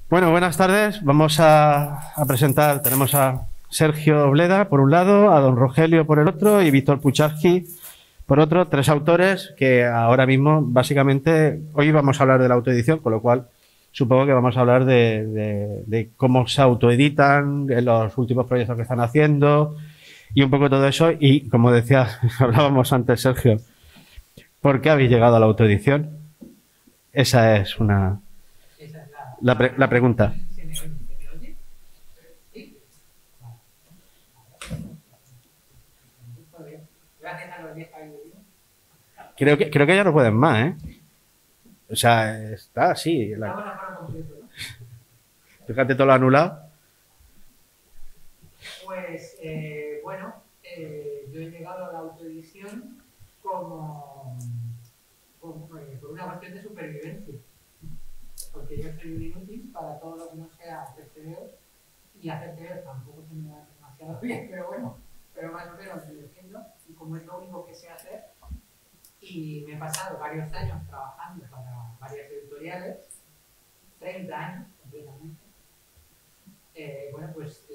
Bueno, buenas tardes. Vamos a presentar, tenemos a Sergio Bleda por un lado, a don Rogelio por el otro y Víctor Pucharski por otro. Tres autores que ahora mismo, básicamente, hoy vamos a hablar de la autoedición, con lo cual supongo que vamos a hablar de cómo se autoeditan, en los últimos proyectos que están haciendo y un poco todo eso. Y como decía, hablábamos antes, Sergio, ¿por qué habéis llegado a la autoedición? Esa es la pregunta. Creo que ya no pueden más, ¿eh? O sea, está así. Fíjate todo lo anulado. Pues, bueno, yo he llegado a la autoedición por una cuestión de supervivencia. Porque yo soy un inútil para todo lo que no sea hacer TVOs, y hacer TVOs tampoco se me da demasiado bien, pero bueno, pero más o menos me defiendo, y como es lo único que sé hacer, y me he pasado varios años trabajando para varias editoriales, 30 años completamente. Bueno, pues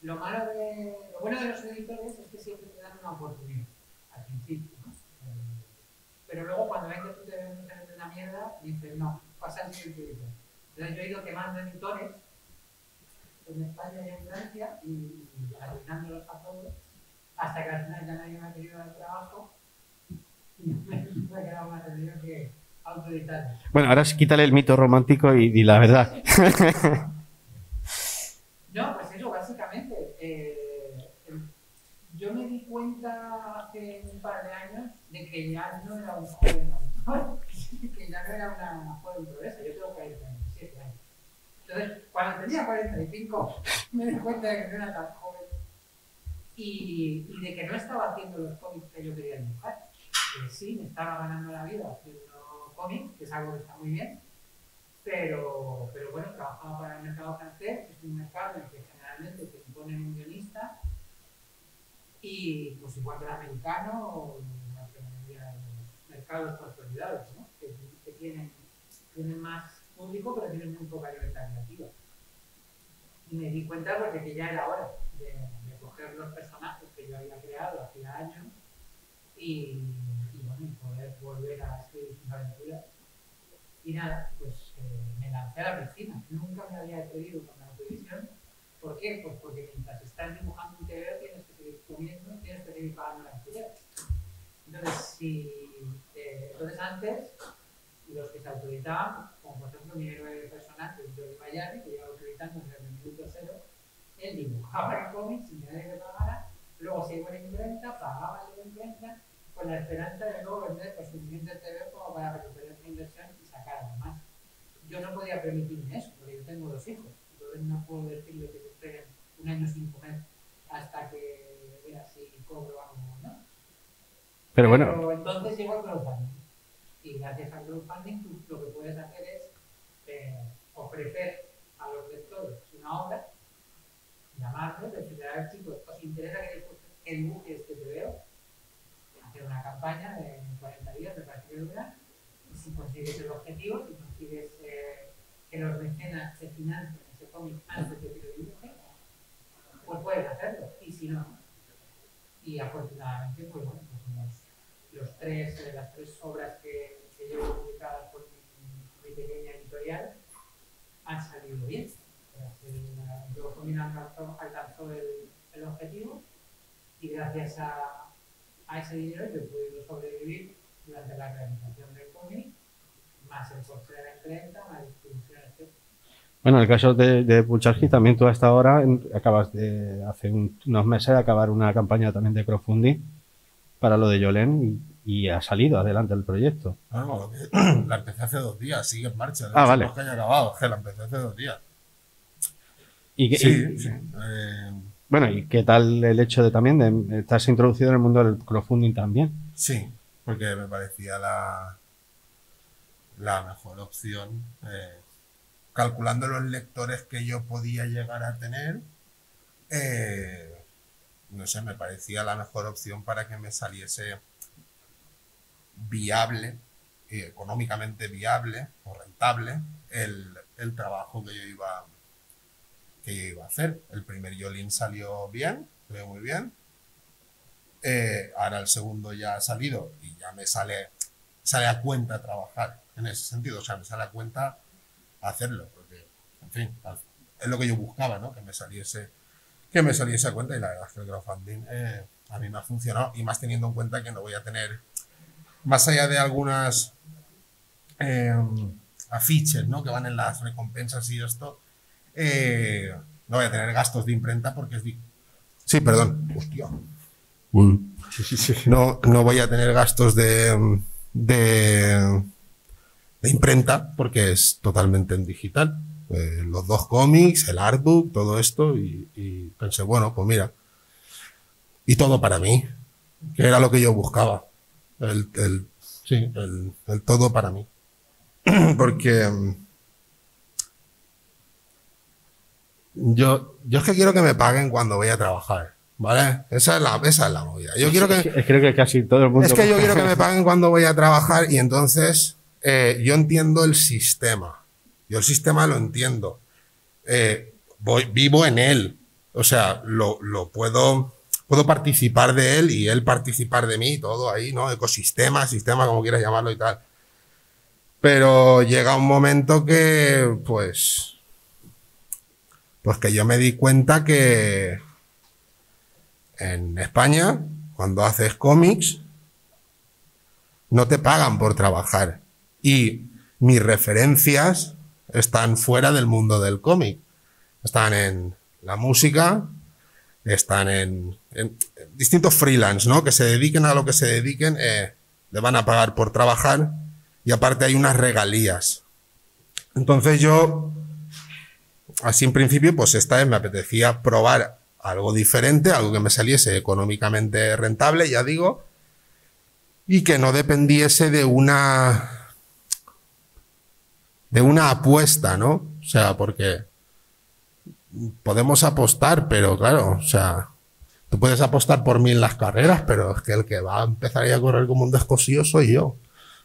lo bueno de los editores es que siempre te dan una oportunidad al principio, ¿no? Pero luego cuando ven que tú te ves en una mierda, dicen, no, pasa al siguiente editor. Entonces yo he ido quemando editores en España y en Francia y arruinándolos a todos, hasta que al final ya nadie me ha querido dar trabajo y me ha quedado más remedio que autoeditar. Bueno, ahora quítale el mito romántico y la verdad. No, pues eso, básicamente. Yo me di cuenta hace un par de años de que ya no era un joven autor, que ya no era una joven promesa. Yo tengo 47 años. Entonces, cuando tenía 45, me di cuenta de que no era tan joven y de que no estaba haciendo los cómics que yo quería dibujar. Sí, me estaba ganando la vida haciendo cómics, que es algo que está muy bien, pero bueno, trabajaba para el mercado francés, que es un mercado en el que generalmente te imponen un guionista, y pues igual que el americano o la mayoría de los mercados consolidados, ¿no? que tienen más público, pero tienen muy poca libertad creativa. Y me di cuenta pues, de que ya era hora de coger los personajes que yo había creado hacía años y bueno, poder volver a escribir sus aventuras. Y nada, pues me lancé a la piscina. Nunca me había atrevido con la autoedición. ¿Por qué? Pues porque mientras estás dibujando un TVO tienes que seguir comiendo, tienes que seguir pagando la alquiler. Entonces antes, los que se autoeditaban, como por ejemplo mi héroe personal, que es Jordi Bayarri, que lleva autoeditando desde el minuto cero, él dibujaba en cómics sin tener que pagar, luego se iba a la imprenta, pagaba la imprenta, con la esperanza de luego vender los suficientes TVO como para recuperar la inversión y sacar algo más. Yo no podía permitirme eso, porque yo tengo 2 hijos, entonces no puedo decirle que se esperen un año sin comer hasta que vea si cobro algo, ¿no? Pero bueno, entonces llegó el crowdfunding, y gracias al crowdfunding tú lo que puedes hacer es ofrecer a los lectores una obra, llamarles, decirle, a ver chicos, ¿os interesa que dibuje este TVO? Hacer una campaña de 40 días, me parece que dura, y si consigues el objetivo, si consigues que los mecenas se financien ese cómic antes de que lo dibuje, pues puedes hacerlo, y si no. Y afortunadamente, pues bueno, pues las tres obras que llevo publicadas por mi pequeña editorial han salido bien. El crowdfunding alcanzó el objetivo, y gracias a ese dinero yo he podido sobrevivir durante la realización del cómic, más el coste de la imprenta, más distribución, etc. bueno, en el caso de Pucharski también tú hasta ahora acabas de, hace unos meses, de acabar una campaña también de crowdfunding para lo de Yolén y ha salido adelante el proyecto. Bueno, la empecé hace 2 días, sigue en marcha. Ah, vale. No es que haya acabado, es que la empecé hace 2 días. Sí. Bueno, ¿y qué tal el hecho de también de estarse introducido en el mundo del crowdfunding también? Sí, porque me parecía la mejor opción. Calculando los lectores que yo podía llegar a tener, no sé, me parecía la mejor opción para que me saliese viable, económicamente viable o rentable, el el trabajo que yo iba a hacer. El primer Yolín salió bien, salió muy bien. Ahora el segundo ya ha salido y ya me sale a cuenta trabajar en ese sentido, o sea, me sale a cuenta hacerlo, porque, en fin, es lo que yo buscaba, ¿no? Que me saliese a cuenta, y la verdad es que el crowdfunding a mí me ha funcionado, y más teniendo en cuenta que no voy a tener, más allá de algunas afiches, ¿no? Que van en las recompensas y esto, no voy a tener gastos de imprenta porque Sí, perdón. Hostia. No voy a tener gastos de imprenta porque es totalmente en digital. Los 2 cómics, el artbook, todo esto, y pensé, bueno, pues mira, y todo para mí, que era lo que yo buscaba, el todo para mí. Porque yo es que quiero que me paguen cuando voy a trabajar, ¿vale? Esa es la movida. Yo quiero que... Creo que casi todo el mundo... Es que yo quiero que me paguen cuando voy a trabajar, y entonces yo entiendo el sistema. Yo el sistema lo entiendo. Vivo en él. O sea, lo puedo participar de él y él participar de mí, todo ahí, ¿no? Ecosistema, sistema, como quieras llamarlo y tal. Pero llega un momento que, pues que yo me di cuenta que en España, cuando haces cómics, no te pagan por trabajar. Y mis referencias están fuera del mundo del cómic. Están en la música, están en distintos freelance, ¿no? Que se dediquen a lo que se dediquen, le van a pagar por trabajar, y aparte hay unas regalías. Entonces yo, así en principio, pues esta vez me apetecía probar algo diferente, algo que me saliese económicamente rentable, ya digo, y que no dependiese de una apuesta, ¿no? O sea, porque podemos apostar, pero claro, o sea, tú puedes apostar por mí en las carreras, pero es que el que va a empezar a correr como un descosío soy yo,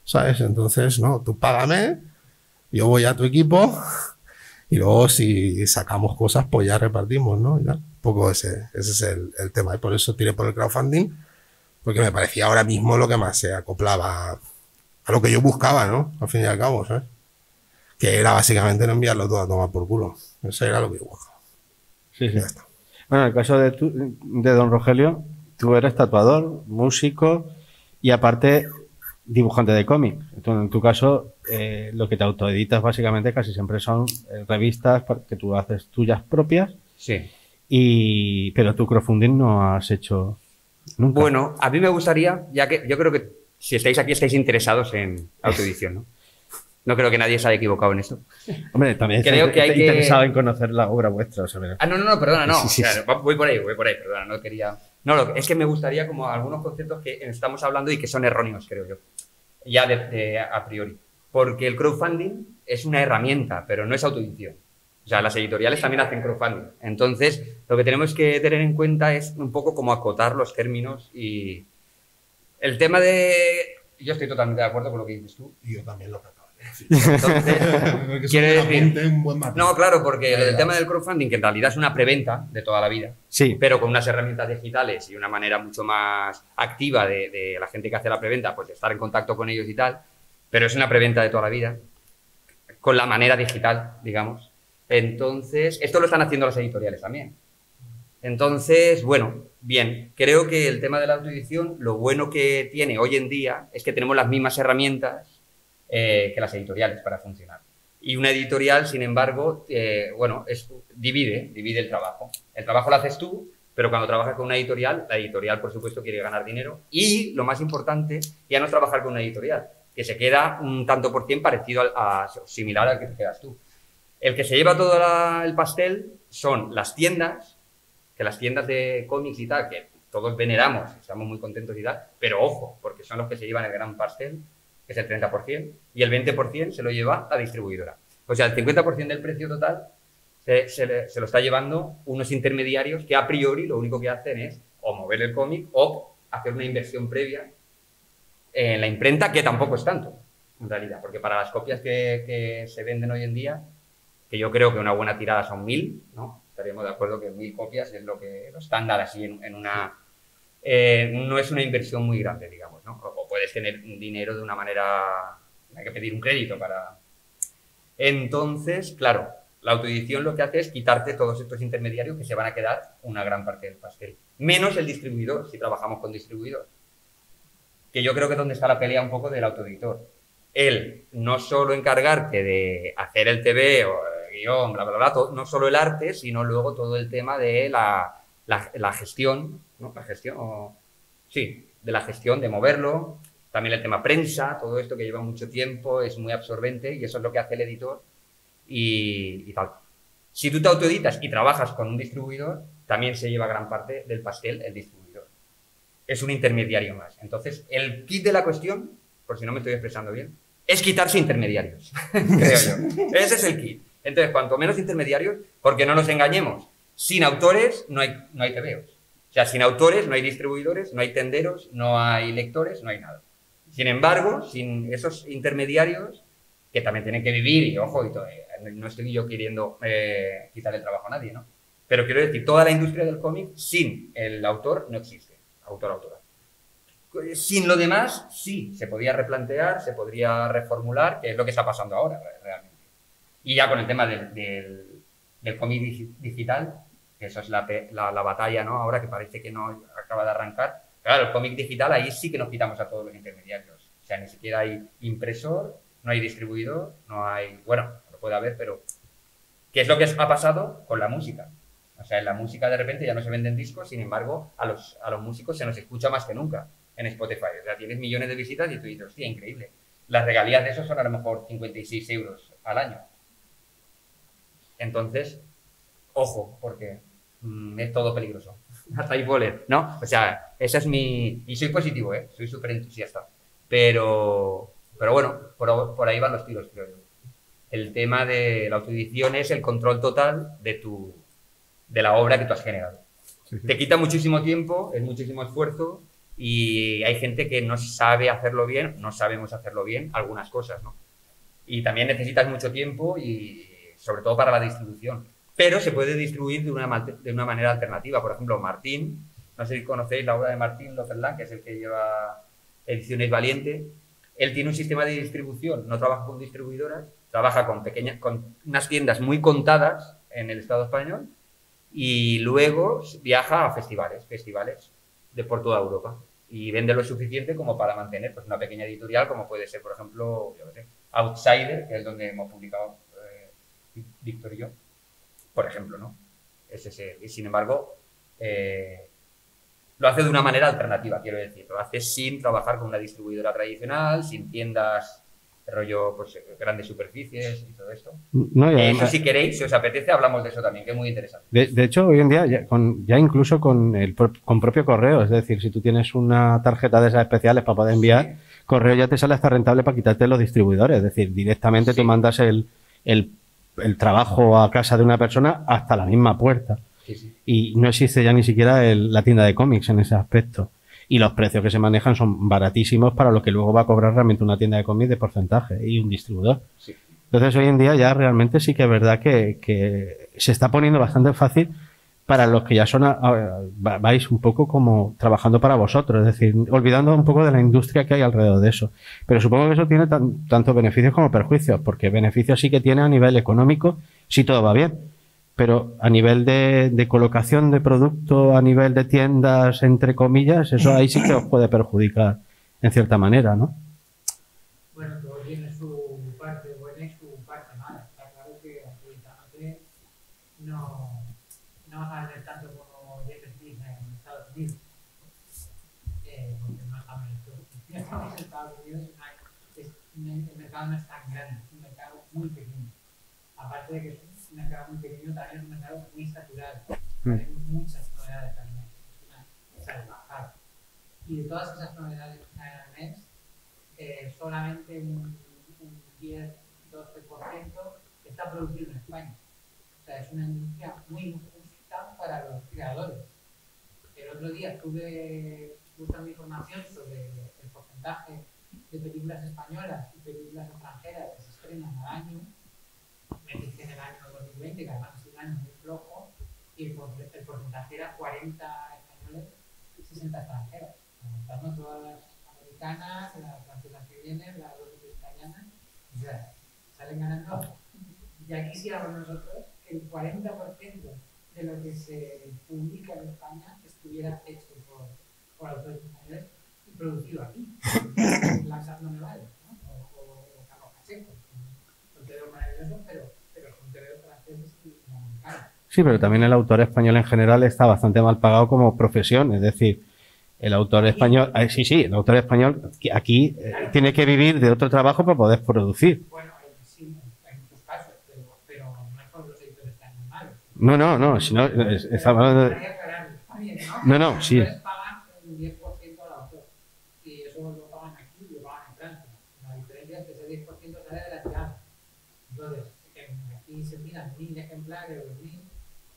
¿sabes? Entonces, no, tú págame, yo voy a tu equipo, y luego si sacamos cosas, pues ya repartimos, ¿no? Ya, un poco ese es el tema, y por eso tiré por el crowdfunding, porque me parecía ahora mismo lo que más se acoplaba a lo que yo buscaba, ¿no? Al fin y al cabo, ¿sabes? Que era básicamente no enviarlo todo a tomar por culo. Eso era lo que yo buscaba. Sí, sí. Bueno, en el caso de don Rogelio, tú eres tatuador, músico y aparte dibujante de cómic. Entonces, en tu caso, lo que te autoeditas básicamente casi siempre son revistas que tú haces tuyas propias. Sí. Pero tu crowdfunding no has hecho nunca. Bueno, a mí me gustaría, ya que yo creo que si estáis aquí estáis interesados en autoedición, ¿no? No creo que nadie se haya equivocado en eso. Hombre, también creo que hay que... interesado en conocer la obra vuestra. O sea, no, perdona, no. Sí. O sea, voy por ahí, perdona, no quería... No, es que me gustaría como algunos conceptos que estamos hablando y que son erróneos, creo yo. Ya a priori. Porque el crowdfunding es una herramienta, pero no es autoedición. O sea, las editoriales también hacen crowdfunding. Entonces, lo que tenemos que tener en cuenta es un poco como acotar los términos y... El tema de... Yo estoy totalmente de acuerdo con lo que dices tú. Y yo también lo acabo de decir. Entonces, quiere decir... Un buen material. No, claro, porque el tema del crowdfunding, que en realidad es una preventa de toda la vida, sí, pero con unas herramientas digitales y una manera mucho más activa de la gente que hace la preventa, pues de estar en contacto con ellos y tal, pero es una preventa de toda la vida, con la manera digital, digamos. Entonces, esto lo están haciendo las editoriales también. Entonces, bueno, bien, creo que el tema de la autoedición, lo bueno que tiene hoy en día es que tenemos las mismas herramientas que las editoriales para funcionar. Y una editorial, sin embargo, bueno, divide el trabajo. El trabajo lo haces tú, pero cuando trabajas con una editorial, la editorial, por supuesto, quiere ganar dinero. Y, lo más importante, ya no es trabajar con una editorial, que se queda un tanto por cien parecido similar al que te quedas tú. El que se lleva todo el pastel son las tiendas, que las tiendas de cómics y tal, que todos veneramos, estamos muy contentos y tal, pero ojo, porque son los que se llevan el gran pastel, que es el 30%, y el 20% se lo lleva la distribuidora. O sea, el 50% del precio total se lo está llevando unos intermediarios que a priori lo único que hacen es o mover el cómic o hacer una inversión previa en la imprenta, que tampoco es tanto, en realidad, porque para las copias que se venden hoy en día, que yo creo que una buena tirada son 1000, ¿no? Estaríamos de acuerdo que 1000 copias es lo estándar así en una... no es una inversión muy grande, digamos, ¿no? O puedes tener dinero de una manera... Hay que pedir un crédito para... Entonces, claro, la autoedición lo que hace es quitarte todos estos intermediarios que se van a quedar una gran parte del pastel. Menos el distribuidor, si trabajamos con distribuidor. Que yo creo que es donde está la pelea un poco del autoeditor. Él no solo encargarte de hacer el TV o el guión, bla, bla, bla, no solo el arte, sino luego todo el tema de la gestión, ¿no? La gestión, sí, de la gestión, de moverlo. También el tema prensa, todo esto que lleva mucho tiempo, es muy absorbente y eso es lo que hace el editor y tal. Si tú te autoeditas y trabajas con un distribuidor, también se lleva gran parte del pastel el distribuidor. Es un intermediario más. Entonces, el kit de la cuestión, por si no me estoy expresando bien, es quitarse intermediarios, creo yo. Ese es el kit. Entonces, cuanto menos intermediarios, porque no nos engañemos, sin autores no hay tebeos. O sea, sin autores no hay distribuidores, no hay tenderos, no hay lectores, no hay nada. Sin embargo, sin esos intermediarios, que también tienen que vivir, y ojo, y todo, no estoy yo queriendo quitar el trabajo a nadie, ¿no? Pero quiero decir, toda la industria del cómic, sin el autor, no existe. Autora. Sin lo demás, sí, se podía replantear, se podría reformular, que es lo que está pasando ahora, realmente. Y ya con el tema del cómic digital, que eso es la batalla, ¿no? Ahora que parece que no acaba de arrancar. Claro, el cómic digital, ahí sí que nos quitamos a todos los intermediarios. O sea, ni siquiera hay impresor, no hay distribuidor, no hay... Bueno, lo puede haber, pero... ¿Qué es lo que ha pasado con la música? O sea, en la música de repente ya no se venden discos, sin embargo, a los músicos se nos escucha más que nunca en Spotify. O sea, tienes millones de visitas y tú dices, hostia, increíble. Las regalías de eso son a lo mejor 56 euros al año. Entonces, ojo, porque es todo peligroso. Hasta ahí voler, ¿no? O sea, esa es mi... Y soy positivo, ¿eh? Soy súper entusiasta. Pero bueno, por ahí van los tiros, creo yo. El tema de la autoedición es el control total de la obra que tú has generado. Sí. Te quita muchísimo tiempo, es muchísimo esfuerzo y hay gente que no sabe hacerlo bien, no sabemos hacerlo bien, algunas cosas, ¿no? Y también necesitas mucho tiempo y sobre todo para la distribución. Pero se puede distribuir de una manera alternativa. Por ejemplo, Martín, no sé si conocéis la obra de Martín Loperlán, que es el que lleva Ediciones Valiente. Él tiene un sistema de distribución, no trabaja con distribuidoras, trabaja con unas tiendas muy contadas en el Estado español y luego viaja a festivales de por toda Europa y vende lo suficiente como para mantener pues, una pequeña editorial como puede ser, por ejemplo, yo qué sé, Outsider, que es donde hemos publicado Víctor y yo, por ejemplo, ¿no? Y sin embargo, lo hace de una manera alternativa, quiero decir, lo hace sin trabajar con una distribuidora tradicional, sin tiendas rollo, pues, grandes superficies y todo esto. No, eso si queréis, si os apetece, hablamos de eso también, que es muy interesante. De hecho, hoy en día, ya incluso con propio correo, es decir, si tú tienes una tarjeta de esas especiales para poder enviar, sí. Correo ya te sale hasta rentable para quitarte los distribuidores, es decir, directamente tú mandas el trabajo a casa de una persona hasta la misma puerta. Sí. Y no existe ya ni siquiera la tienda de cómics en ese aspecto. Y los precios que se manejan son baratísimos para lo que luego va a cobrar realmente una tienda de cómics de porcentaje y un distribuidor. Sí. Entonces, hoy en día ya realmente sí que es verdad que se está poniendo bastante fácil para los que ya vais un poco como trabajando para vosotros, es decir, olvidando un poco de la industria que hay alrededor de eso. Pero supongo que eso tiene tanto beneficios como perjuicios, porque beneficios sí que tiene a nivel económico si todo va bien. Pero a nivel de colocación de producto, a nivel de tiendas, entre comillas, eso ahí sí que os puede perjudicar en cierta manera, ¿no? Bueno, todo tiene su parte buena y su parte mala. Está claro que absolutamente no vas a vender tanto como Jeff Smith en Estados Unidos. Porque no estamos en Estados Unidos, el mercado no es tan grande, es un mercado muy pequeño. Aparte de que es un mercado muy pequeño, también es un mercado muy saturado. Hay muchas novedades al mes, es una salvajada. Y de todas esas novedades que salen al mes, solamente un 10-12% está producido en España. O sea, es una industria muy injusta para los creadores. El otro día estuve buscando información sobre el porcentaje de películas españolas y películas extranjeras que se estrenan al año. me fijé en el año 2020, que además es un año muy flojo, y el porcentaje era 40 españoles y 60 extranjeros. Contando todas las americanas, las francesas que vienen, las dos italianas, o sea, salen ganando. Ya quisiéramos nosotros que el 40% de lo que se publica en España estuviera hecho por autores españoles y producido aquí. Laxar no me vale, ¿no? O Carlos Pacheco. Son tebeos maravillosos, pero son tebeos franceses y americanos. Sí, pero también el autor español en general está bastante mal pagado como profesión, es decir, el autor español, sí, el autor español aquí tiene que vivir de otro trabajo para poder producir. Bueno, sí, en muchos casos, pero no es por los editores tan malos. No, si no, estamos hablando de... No, sí. Los pagan un 10% al autor, y eso lo pagan aquí y lo pagan en Francia. La diferencia es que ese 10% sale de la tirada. Entonces, aquí se tiran 1.000 ejemplares o 2.000,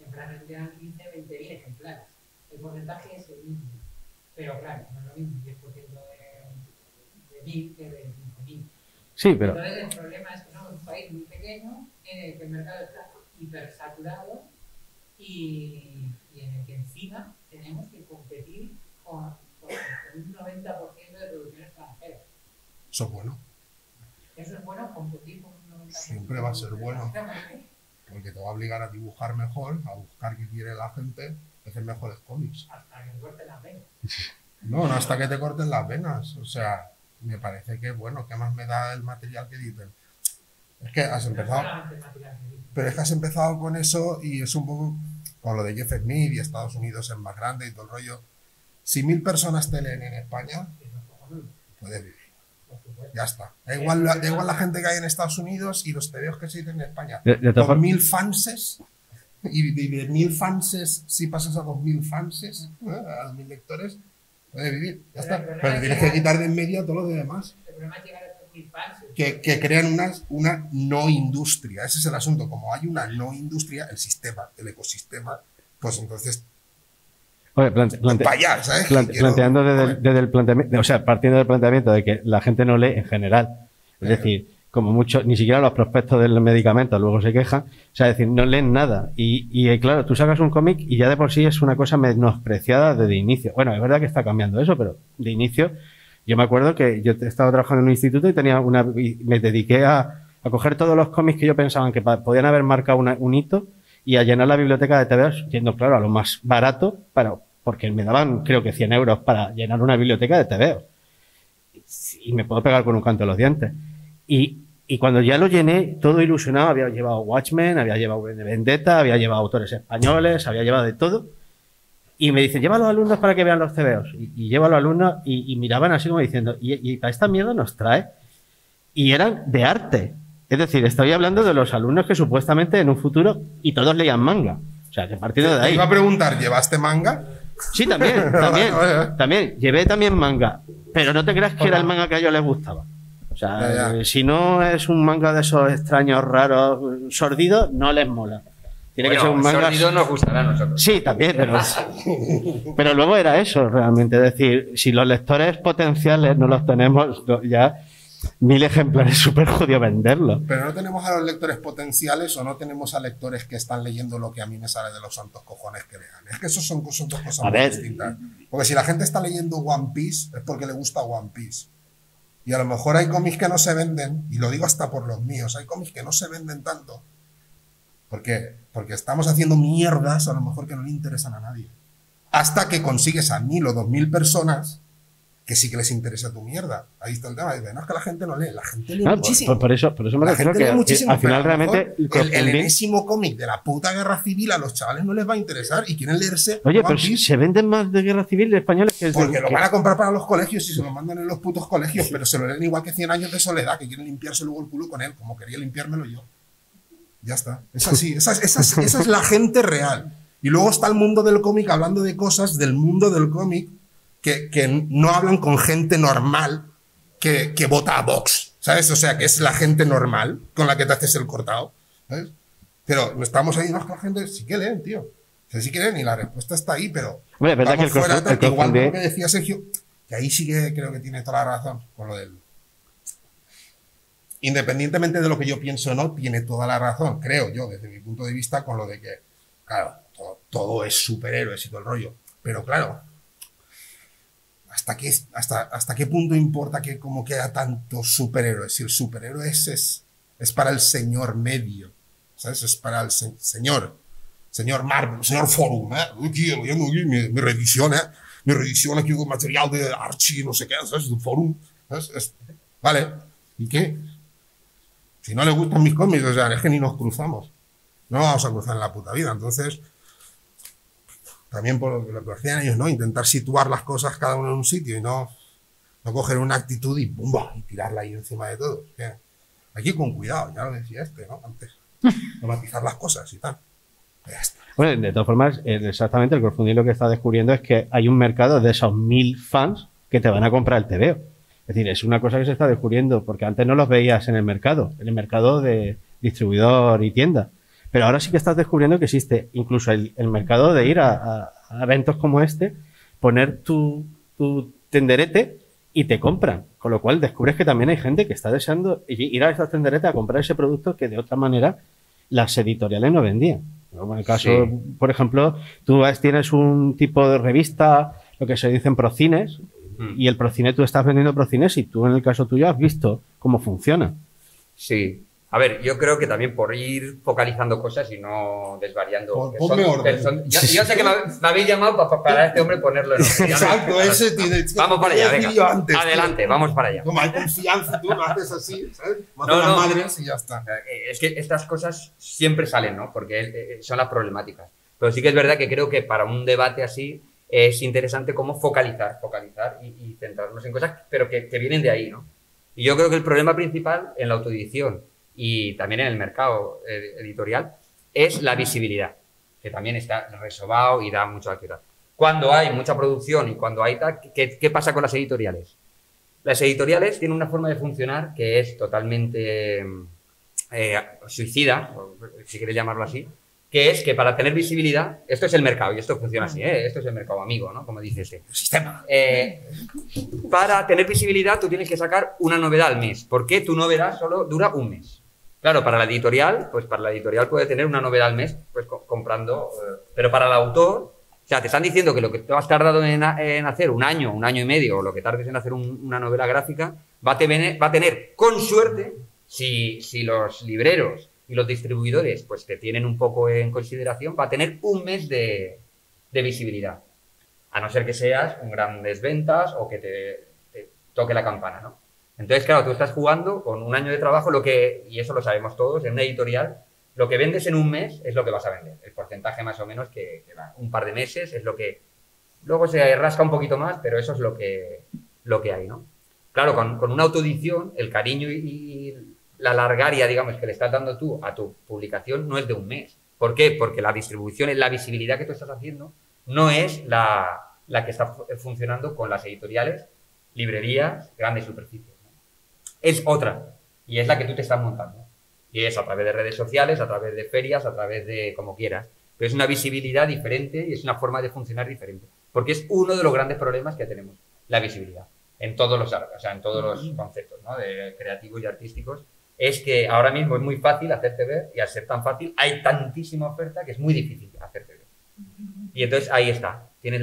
en Francia se tiran 15, 20.000 ejemplares. El porcentaje es el mismo. Pero claro, no es lo mismo 10% de 1.000 que de 5.000. Sí, pero... Entonces el problema es que somos un país muy pequeño en el que el mercado está hipersaturado y en el que encima tenemos que competir con un 90% de producción extranjera. Eso es bueno. Eso es bueno, competir con un 90%. Siempre va a ser bueno. Porque te va a obligar a dibujar mejor, a buscar qué quiere la gente, a hacer mejores cómics. Hasta que te corten las venas. No hasta que te corten las venas. O sea, me parece que, bueno, ¿qué más me da el material que editen? Es que has empezado... Pero es que has empezado con eso y es un poco con lo de Jeff Smith y Estados Unidos es más grande y todo el rollo. Si 1.000 personas te leen en España, puedes vivir. Ya está. Da igual la gente que hay en Estados Unidos y los tebeos que se dicen en España. Con 1.000 fanses y de 1.000 fanses, si pasas a 2.000 fanses, a 2.000 lectores, puedes vivir. Ya está. Pero tienes que quitar de en medio todo lo demás. El problema es llegar a estos 1.000 fanses. Que crean una no industria. Ese es el asunto. Como hay una no industria, el sistema, el ecosistema, pues entonces... Oye, planteando desde el planteamiento, o sea, partiendo del planteamiento de que la gente no lee en general, es decir, como mucho, ni siquiera los prospectos del medicamento luego se quejan, o sea, es decir, no leen nada. Y claro, tú sacas un cómic y ya de por sí es una cosa menospreciada desde inicio. Bueno, es verdad que está cambiando eso, pero de inicio, yo me acuerdo que yo estaba trabajando en un instituto y me dediqué a coger todos los cómics que yo pensaba que podían haber marcado un hito y a llenar la biblioteca de TVOs, yendo, claro, a lo más barato, porque me daban, creo que 100 euros para llenar una biblioteca de TVOs. Y me puedo pegar con un canto de los dientes. Y cuando ya lo llené, todo ilusionado, había llevado Watchmen, había llevado Vendetta, había llevado autores españoles, había llevado de todo. Y me dicen, lleva a los alumnos para que vean los TVOs. Y llevo a los alumnos y miraban así como diciendo, ¿y para esta mierda nos trae? Y eran de arte. Es decir, estoy hablando de los alumnos que supuestamente en un futuro, y todos leían manga. O sea, que partiendo de ahí... Te iba a preguntar, ¿llevaste manga? Sí, también. Llevé también manga. Pero no te creas que era el manga que a ellos les gustaba. O sea, si no es un manga de esos extraños, raros, sordidos, no les mola. Tiene que ser un manga... sordido nos gustará a nosotros. Sí, también, pero luego era eso realmente. Es decir, si los lectores potenciales no los tenemos, ya 1.000 ejemplares súper jodido venderlos. Pero no tenemos a los lectores potenciales o no tenemos a lectores que están leyendo lo que a mí me sale de los santos cojones que lean. Es que esos son dos cosas muy distintas. Porque si la gente está leyendo One Piece es porque le gusta One Piece. Y a lo mejor hay cómics que no se venden, y lo digo hasta por los míos, hay cómics que no se venden tanto. Porque estamos haciendo mierdas a lo mejor que no le interesan a nadie. Hasta que consigues a 1.000 o 2.000 personas que sí que les interesa tu mierda. Ahí está el tema. No es que la gente no lee, la gente lee muchísimo. Por eso me refiero que al final realmente... El enésimo cómic de la puta guerra civil a los chavales no les va a interesar y quieren leerse... Oye, pero se venden más de guerra civil de españoles que... Porque lo van a comprar para los colegios y se lo mandan en los putos colegios, pero se lo leen igual que 100 años de soledad, que quieren limpiarse luego el culo con él, como quería limpiármelo yo. Ya está. Es así. Esa es la gente real. Y luego está el mundo del cómic hablando de cosas del mundo del cómic que no hablan con gente normal que vota a Vox, ¿sabes? O sea, que es la gente normal con la que te haces el cortado, ¿sabes? Pero no estamos ahí, no, la gente sí que leen, tío. O sea, sí que leen y la respuesta está ahí, pero... Bueno, es verdad que igual que lo que decía Sergio, que ahí sí que creo que tiene toda la razón con lo del... independientemente de lo que yo pienso o no, tiene toda la razón, creo yo, desde mi punto de vista, con lo de que, claro, todo es superhéroes y todo el rollo. Pero claro, ¿hasta qué punto importa que como queda tantos superhéroes? Si el superhéroe es para el señor medio, ¿sabes? Es para el señor Marvel, señor Forum, aquí, leyendo aquí mi revisión, mi revisión aquí con material de Archie, no sé qué, ¿sabes? De Forum, ¿sabes? Vale, ¿y qué? Si no le gustan mis cómics, o sea, es que ni nos cruzamos. No vamos a cruzar en la puta vida. Entonces, también por lo que hacían ellos, ¿no? Intentar situar las cosas cada uno en un sitio y no coger una actitud y ¡pumba! Y tirarla ahí encima de todo. Aquí con cuidado, ya lo decía ¿no? Antes. No matizar las cosas y tal. Ya está. Bueno, de todas formas, exactamente el crowdfunding lo que está descubriendo es que hay un mercado de esos 1000 fans que te van a comprar el TVO. Es decir, es una cosa que se está descubriendo, porque antes no los veías en el mercado de distribuidor y tienda. Pero ahora sí que estás descubriendo que existe incluso el mercado de ir a eventos como este, poner tu tenderete y te compran. Con lo cual descubres que también hay gente que está deseando ir a esas tenderetes a comprar ese producto que de otra manera las editoriales no vendían. En el caso, sí, por ejemplo, tú tienes un tipo de revista, lo que se dicen procines, y el procine, tú estás vendiendo procines y tú en el caso tuyo has visto cómo funciona. Sí. A ver, yo creo que también por ir focalizando cosas y no desvariando. Ponme orden. Yo sé que me habéis llamado para este hombre ponerlo en orden. Exacto, ese tiene. Vamos para allá, venga. Antes, adelante, vamos para allá. Como hay confianza, tú lo haces así, ¿sabes? Matas las madres y ya está. Es que estas cosas siempre salen, ¿no? Porque son las problemáticas. Pero sí que es verdad que creo que para un debate así es interesante cómo focalizar y centrarnos en cosas, pero que vienen de ahí, ¿no? Y yo creo que el problema principal en la autoedición y también en el mercado editorial es la visibilidad, que también está resobado y da mucha actividad. Cuando hay mucha producción y cuando hay tal, ¿qué pasa con las editoriales? Las editoriales tienen una forma de funcionar que es totalmente suicida, si queréis llamarlo así, que es que para tener visibilidad, esto es el mercado y esto funciona así, esto es el mercado amigo, ¿no? Como dice este. El sistema. Para tener visibilidad tú tienes que sacar una novedad al mes. ¿Por qué tu novedad solo dura un mes? Claro, para la editorial, pues para la editorial puede tener una novedad al mes, pues comprando, pero para el autor, o sea, te están diciendo que lo que tú has tardado en hacer un año y medio, o lo que tardes en hacer una novela gráfica, va a tener, con suerte, si los libreros y los distribuidores pues te tienen un poco en consideración, va a tener un mes de visibilidad. A no ser que seas un grandes ventas o que te toque la campana, ¿no? Entonces, claro, tú estás jugando con un año de trabajo, y eso lo sabemos todos, en una editorial, lo que vendes en un mes es lo que vas a vender. El porcentaje más o menos que va, un par de meses es lo que... Luego se rasca un poquito más, pero eso es lo que hay, ¿no? Claro, con una autoedición, el cariño y la largaria, digamos, que le estás dando tú a tu publicación no es de un mes. ¿Por qué? Porque la distribución, la visibilidad que tú estás haciendo no es la que está funcionando con las editoriales, librerías, grandes superficies. Es otra, y es la que tú te estás montando. Y es a través de redes sociales, a través de ferias, a través de como quieras. Pero es una visibilidad diferente y es una forma de funcionar diferente. Porque es uno de los grandes problemas que tenemos, la visibilidad. En todos los conceptos, ¿no? De creativos y artísticos. Es que ahora mismo es muy fácil hacerte ver, y al ser tan fácil, hay tantísima oferta que es muy difícil hacerte ver. Y entonces ahí está. Tienes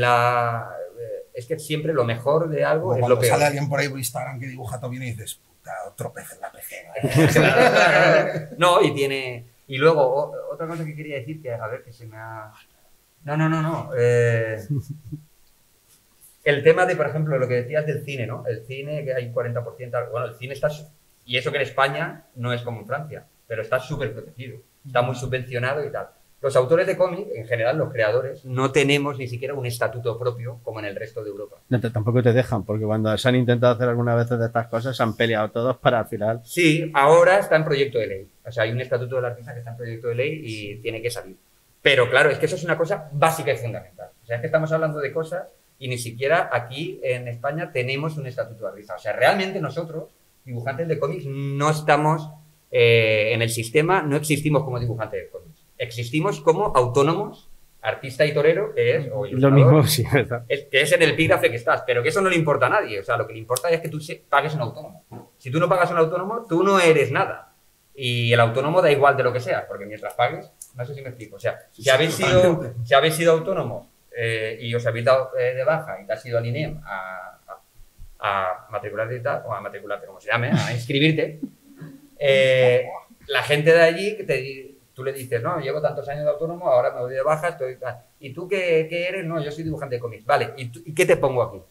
es que siempre lo mejor de algo es lo peor. Sale alguien por ahí por Instagram que dibuja todo bien y dices, puta, otro pez en la pecera. No, y luego, otra cosa que quería decir, que a ver, que se me ha... No. El tema de, por ejemplo, lo que decías del cine, ¿no? El cine, que hay un 40%... Bueno, el cine está... Y eso que en España no es como en Francia, pero está súper protegido. Está muy subvencionado y tal. Los autores de cómic, en general, los creadores, no tenemos ni siquiera un estatuto propio como en el resto de Europa. No, tampoco te dejan, porque cuando se han intentado hacer alguna vez de estas cosas, se han peleado todos para al final... Sí, ahora está en proyecto de ley. O sea, hay un estatuto del artista que está en proyecto de ley y tiene que salir. Pero claro, es que eso es una cosa básica y fundamental. O sea, es que estamos hablando de cosas y ni siquiera aquí en España tenemos un estatuto de artista. O sea, realmente nosotros, dibujantes de cómics, no estamos en el sistema, no existimos como dibujantes de cómics. Existimos como autónomos artista y torero, que es, o Lo ilustrador, mismo, sí, ¿verdad? que es en el epígrafe que estás, pero que eso no le importa a nadie. O sea, lo que le importa es que tú pagues un autónomo. Si tú no pagas un autónomo, tú no eres nada. Y el autónomo da igual de lo que sea, porque mientras pagues, no sé si me explico. O sea, si habéis sido autónomos y os habéis dado de baja y te has ido al INEM a matricularte y tal, o a matricularte, como se llame, a inscribirte, la gente de allí tú le dices, no, llevo tantos años de autónomo, ahora me voy de baja, estoy tal. ¿Y tú qué eres? No, yo soy dibujante de cómics. Vale, ¿y qué te pongo aquí?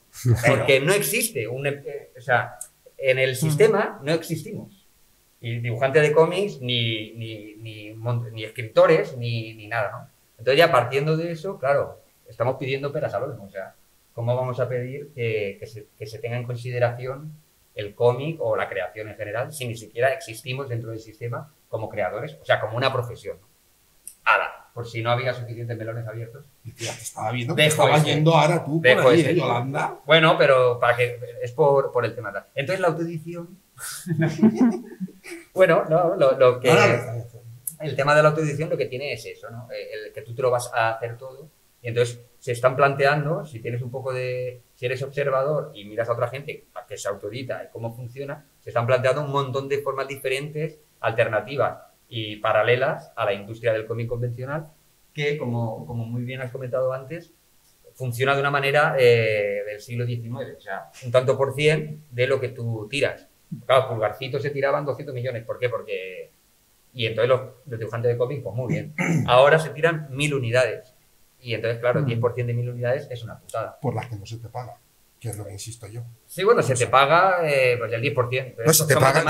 Porque no existe o sea, en el sistema no existimos. Y dibujante de cómics, ni escritores, ni nada, ¿no? Entonces ya partiendo de eso, claro, estamos pidiendo peras al olmo. O sea, ¿cómo vamos a pedir que se tenga en consideración el cómic o la creación en general si ni siquiera existimos dentro del sistema como creadores? O sea, como una profesión, ¿no? Ala, por si no había suficientes melones abiertos. Y tía, te estaba viendo que Dejo estabas ese. yendo ahora tú por Dejo ahí, ese. Yolanda. Bueno, pero es por el tema. Entonces la autoedición... Bueno, no, lo que... El tema de la autoedición lo que tiene es eso, ¿no? El que tú te lo vas a hacer todo. Y entonces se están planteando, si tienes un poco de... Si eres observador y miras a otra gente a que se autoedita y cómo funciona, se están planteando un montón de formas diferentes, alternativas y paralelas a la industria del cómic convencional, que, como muy bien has comentado antes, funciona de una manera del siglo XIX. O sea, un tanto por cien de lo que tú tiras. Claro, Pulgarcito se tiraban 200 millones. ¿Por qué? Porque... Y entonces los dibujantes de cómics, pues muy bien. Ahora se tiran 1000 unidades. Y entonces, claro, el 10% de 1000 unidades es una putada. Por las que no se te paga, que es lo que insisto yo. Sí, bueno, se te paga pues el 10%. No,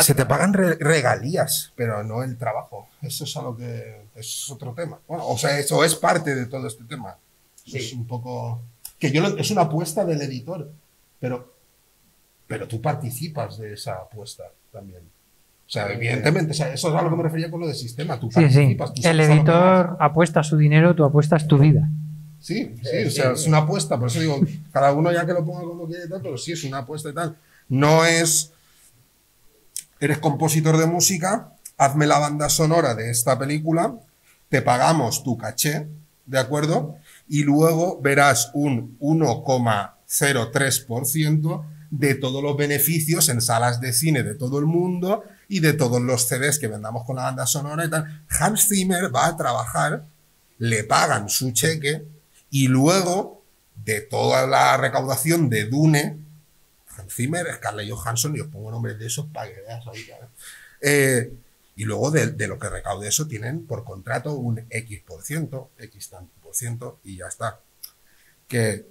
se te pagan regalías, pero no el trabajo. Eso es algo que es otro tema. Bueno, o sea, eso es parte de todo este tema. Sí. Es un poco... es una apuesta del editor, pero tú participas de esa apuesta también. O sea, evidentemente, o sea, eso es a lo que me refería con lo del sistema. Tú Sí, sí. participas. Tú El sabes a lo que editor vas. apuesta su dinero, tú apuestas tu vida. Sí, o sea, es una apuesta. Por eso digo, cada uno ya que lo ponga como quiere y tal, pero sí es una apuesta y tal. No es... Eres compositor de música, hazme la banda sonora de esta película, te pagamos tu caché, ¿de acuerdo? Y luego verás un 1,03% de todos los beneficios en salas de cine de todo el mundo y de todos los CDs que vendamos con la banda sonora y tal. Hans Zimmer va a trabajar, le pagan su cheque y luego de toda la recaudación de Dune, Hans Zimmer, Scarlett Johansson, y os pongo nombres de esos para que veas ahí, y luego de lo que recaude eso tienen por contrato un X%, X tanto por ciento, y ya está. Que, en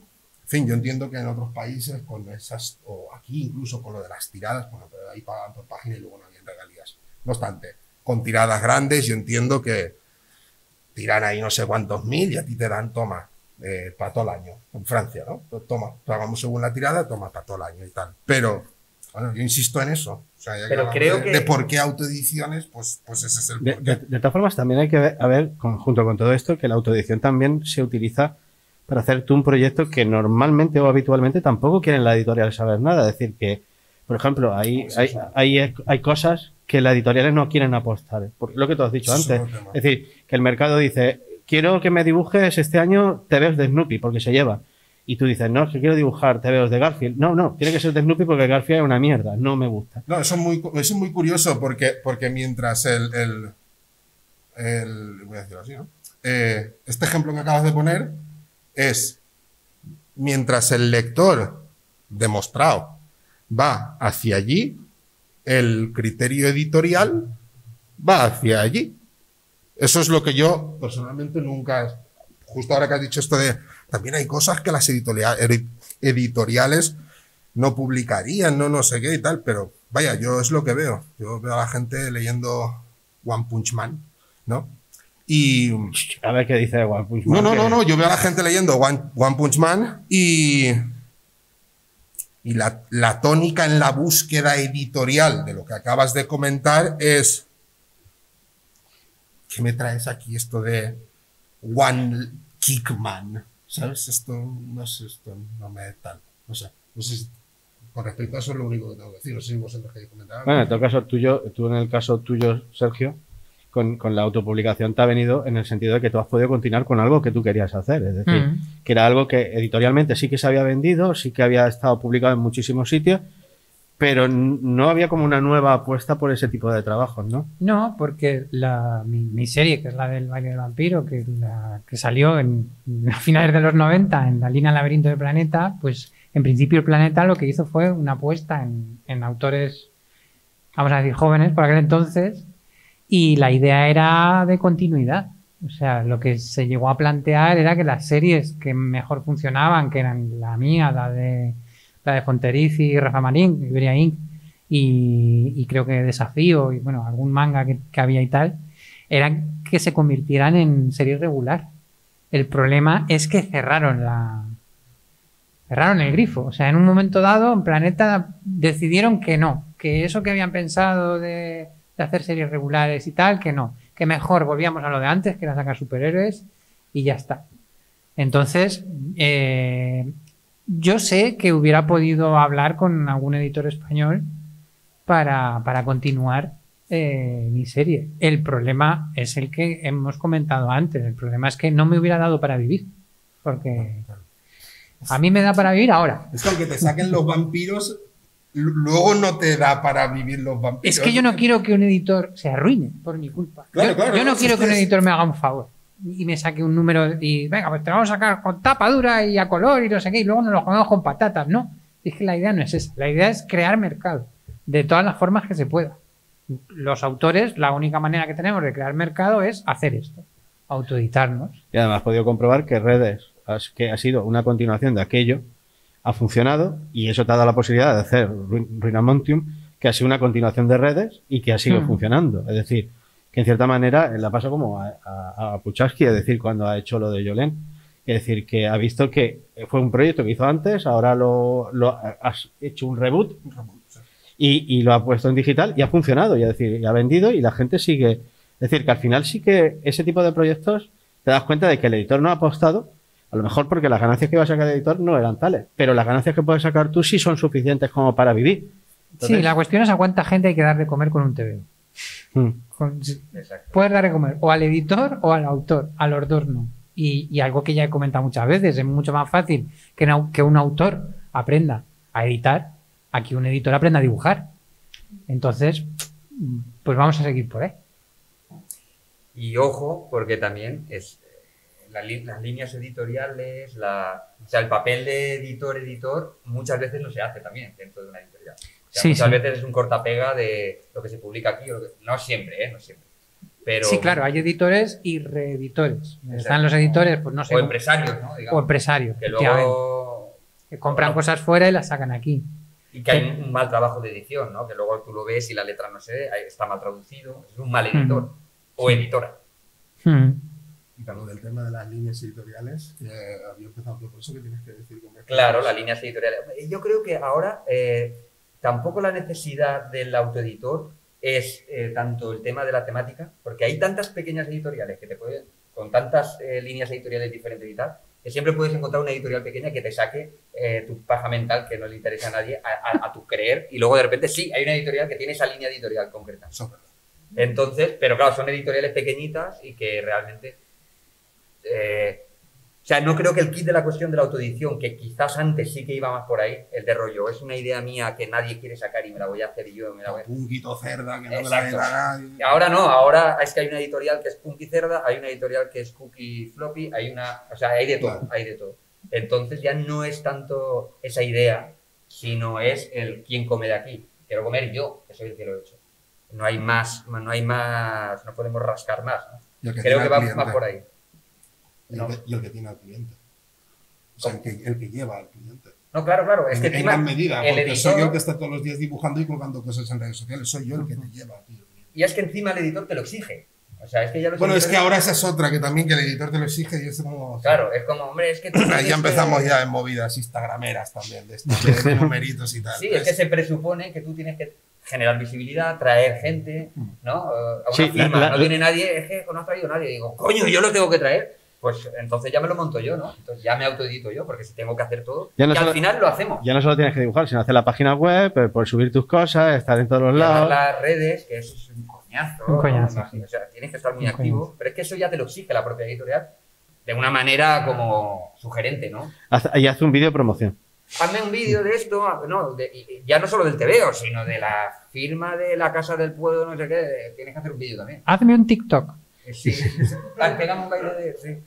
fin, yo entiendo que en otros países, con esas, o aquí incluso con lo de las tiradas, bueno, pero ahí pagan por página y luego no había regalías. No obstante, con tiradas grandes yo entiendo que tiran ahí no sé cuántos mil y a ti te dan, toma, para todo el año. En Francia, ¿no? Toma, pagamos según la tirada, toma para todo el año y tal. Pero, bueno, yo insisto en eso. O sea, ya Pero creo que... de por qué autoediciones, pues ese es el porqué. De todas formas, también hay que ver, junto con todo esto, que la autoedición también se utiliza para hacer tú un proyecto que normalmente o habitualmente tampoco quieren la editorial saber nada. Es decir, que, por ejemplo, hay cosas que las editoriales no quieren apostar. Por lo que tú has dicho antes. Es decir, que el mercado dice, quiero que me dibujes este año TVOs de Snoopy, porque se lleva. Y tú dices, no, es que quiero dibujar TVOs de Garfield. No, tiene que ser de Snoopy porque Garfield es una mierda, no me gusta. No, eso es muy curioso porque mientras voy a decirlo así, ¿no? Este ejemplo que acabas de poner es, mientras el lector demostrado va hacia allí, el criterio editorial va hacia allí. Eso es lo que yo personalmente nunca... Justo ahora que has dicho esto de... También hay cosas que las editoriales no publicarían, no sé qué y tal, pero vaya, yo es lo que veo. Yo veo a la gente leyendo One Punch Man, ¿no? Y... A ver qué dice One Punch Man. No, yo veo a la gente leyendo One Punch Man y la tónica en la búsqueda editorial de lo que acabas de comentar es... ¿Qué me traes aquí esto de One Kickman? ¿Sabes? Esto no me tal. No sé si, con respecto a eso es lo único que tengo que decir. No sé si vosotros queréis comentar. Bueno, en el caso tuyo, Sergio, con la autopublicación te ha venido en el sentido de que tú has podido continuar con algo que tú querías hacer. Es decir, que era algo que editorialmente sí que se había vendido, sí que había estado publicado en muchísimos sitios, pero no había como una nueva apuesta por ese tipo de trabajos, ¿no? No, porque mi serie, que es la del baile del vampiro, que salió a finales de los 90 en la línea Laberinto del Planeta, pues en principio el Planeta lo que hizo fue una apuesta en autores, vamos a decir, jóvenes por aquel entonces, y la idea era de continuidad. O sea, lo que se llegó a plantear era que las series que mejor funcionaban, que eran la mía, la de Fonteriz y Rafa Marín, Iberia Inc., y creo que Desafío, y bueno, algún manga que había y tal, eran que se convirtieran en series regular. El problema es que cerraron el grifo. O sea, en un momento dado, en Planeta decidieron que no, que eso que habían pensado de hacer series regulares y tal, que no, que mejor volvíamos a lo de antes, que era sacar superhéroes y ya está. Entonces, yo sé que hubiera podido hablar con algún editor español para continuar mi serie. El problema es el que hemos comentado antes. El problema es que no me hubiera dado para vivir, porque a mí me da para vivir ahora. Es que aunque te saquen los vampiros, luego no te da para vivir los vampiros. Es que yo no quiero que un editor se arruine por mi culpa. Yo no quiero que un editor me haga un favor y me saque un número y venga, pues te lo vamos a sacar con tapa dura y a color y no sé qué, y luego nos lo comemos con patatas. No, es que la idea no es esa. La idea es crear mercado de todas las formas que se pueda. Los autores, la única manera que tenemos de crear mercado es hacer esto, autoeditarnos. Y además has podido comprobar que Redes, que ha sido una continuación de aquello, ha funcionado, y eso te ha dado la posibilidad de hacer Ruinamontium, que ha sido una continuación de Redes y que ha sido funcionando. Es decir, que en cierta manera la pasa como a Puchaski, es decir, cuando ha hecho lo de Yolén. Es decir, que ha visto que fue un proyecto que hizo antes, ahora lo has hecho un reboot y lo ha puesto en digital y ha funcionado, y es decir, y ha vendido y la gente sigue. Es decir, que al final sí que ese tipo de proyectos te das cuenta de que el editor no ha apostado, a lo mejor porque las ganancias que iba a sacar el editor no eran tales, pero las ganancias que puedes sacar tú sí son suficientes como para vivir. Entonces, sí, la cuestión es a cuánta gente hay que dar de comer con un TVO. Puedes dar de comer o al editor o al autor, a los dos no. Y algo que ya he comentado muchas veces, es mucho más fácil que un autor aprenda a editar a que un editor aprenda a dibujar. Entonces, pues vamos a seguir por ahí. Y ojo, porque también es las líneas editoriales, o sea, el papel de editor muchas veces no se hace también dentro de una editorial. O sea, muchas veces es un cortapega de lo que se publica aquí, no siempre, no siempre. Pero, sí, claro, hay editores y reeditores. Están los editores, pues no sé. O empresarios, ¿no? Digamos, o empresarios. Que luego que compran cosas fuera y las sacan aquí. Y que hay un mal trabajo de edición, ¿no? Que luego tú lo ves y la letra, no sé, está mal traducido. Es un mal editor o editora. Y claro, del tema de las líneas editoriales, había empezado por eso que tienes que decir. Claro, las líneas editoriales. Yo creo que ahora tampoco la necesidad del autoeditor es tanto el tema de la temática, porque hay tantas pequeñas editoriales que te pueden, con tantas líneas editoriales diferentes y tal, que siempre puedes encontrar una editorial pequeña que te saque tu paja mental que no le interesa a nadie a tu creer, y luego de repente sí, hay una editorial que tiene esa línea editorial concreta. Entonces, pero claro, son editoriales pequeñitas y que realmente... o sea, no creo que el kit de la cuestión de la autoedición, que quizás antes sí que iba más por ahí, el de rollo, es una idea mía que nadie quiere sacar y me la voy a hacer yo. Punquito cerda, que no me la diga nadie. Ahora no, ahora es que hay una editorial que es punky cerda, hay una editorial que es cookie floppy, o sea, hay de todo, hay de todo. Entonces ya no es tanto esa idea, sino es el quién come de aquí. Quiero comer yo, que soy el que lo he hecho. No hay más, no podemos rascar más, ¿no? Creo que va más por ahí. Y el que tiene al cliente. O sea, el que lleva al cliente. No, claro. Es que en gran medida, porque soy yo el que está todos los días dibujando y colgando cosas en redes sociales. Soy yo el que te lleva, tío. Y es que encima el editor te lo exige. O sea, es que ya bueno, es que ahora esa es otra, que también que el editor te lo exige y es como... Claro, es como, hombre, es que... Ya empezamos ya en movidas instagrameras también, de numeritos y tal. Sí, es que se presupone que tú tienes que generar visibilidad, traer gente, ¿no? A una firma, no viene nadie, es que no ha traído nadie. Digo, coño, yo lo tengo que traer. Pues entonces ya me lo monto yo, ¿no? Entonces ya me autoedito yo, porque si tengo que hacer todo, ya no que solo, al final lo hacemos. Ya no solo tienes que dibujar, sino hacer la página web, por subir tus cosas, estar en todos los lados. Las redes, que es coñazo. Un coñazo, ¿no? sí. O sea, tienes que estar muy Un activo, coñazo. pero es que eso ya te lo exige la propia editorial de una manera como sugerente, ¿no? Y hace un vídeo de promoción. Hazme un vídeo de esto, no, y ya no solo del TVO, sino de la firma de la Casa del Pueblo, no sé qué, tienes que hacer un vídeo también. Hazme un TikTok. Sí, pegamos un baile de... Sí.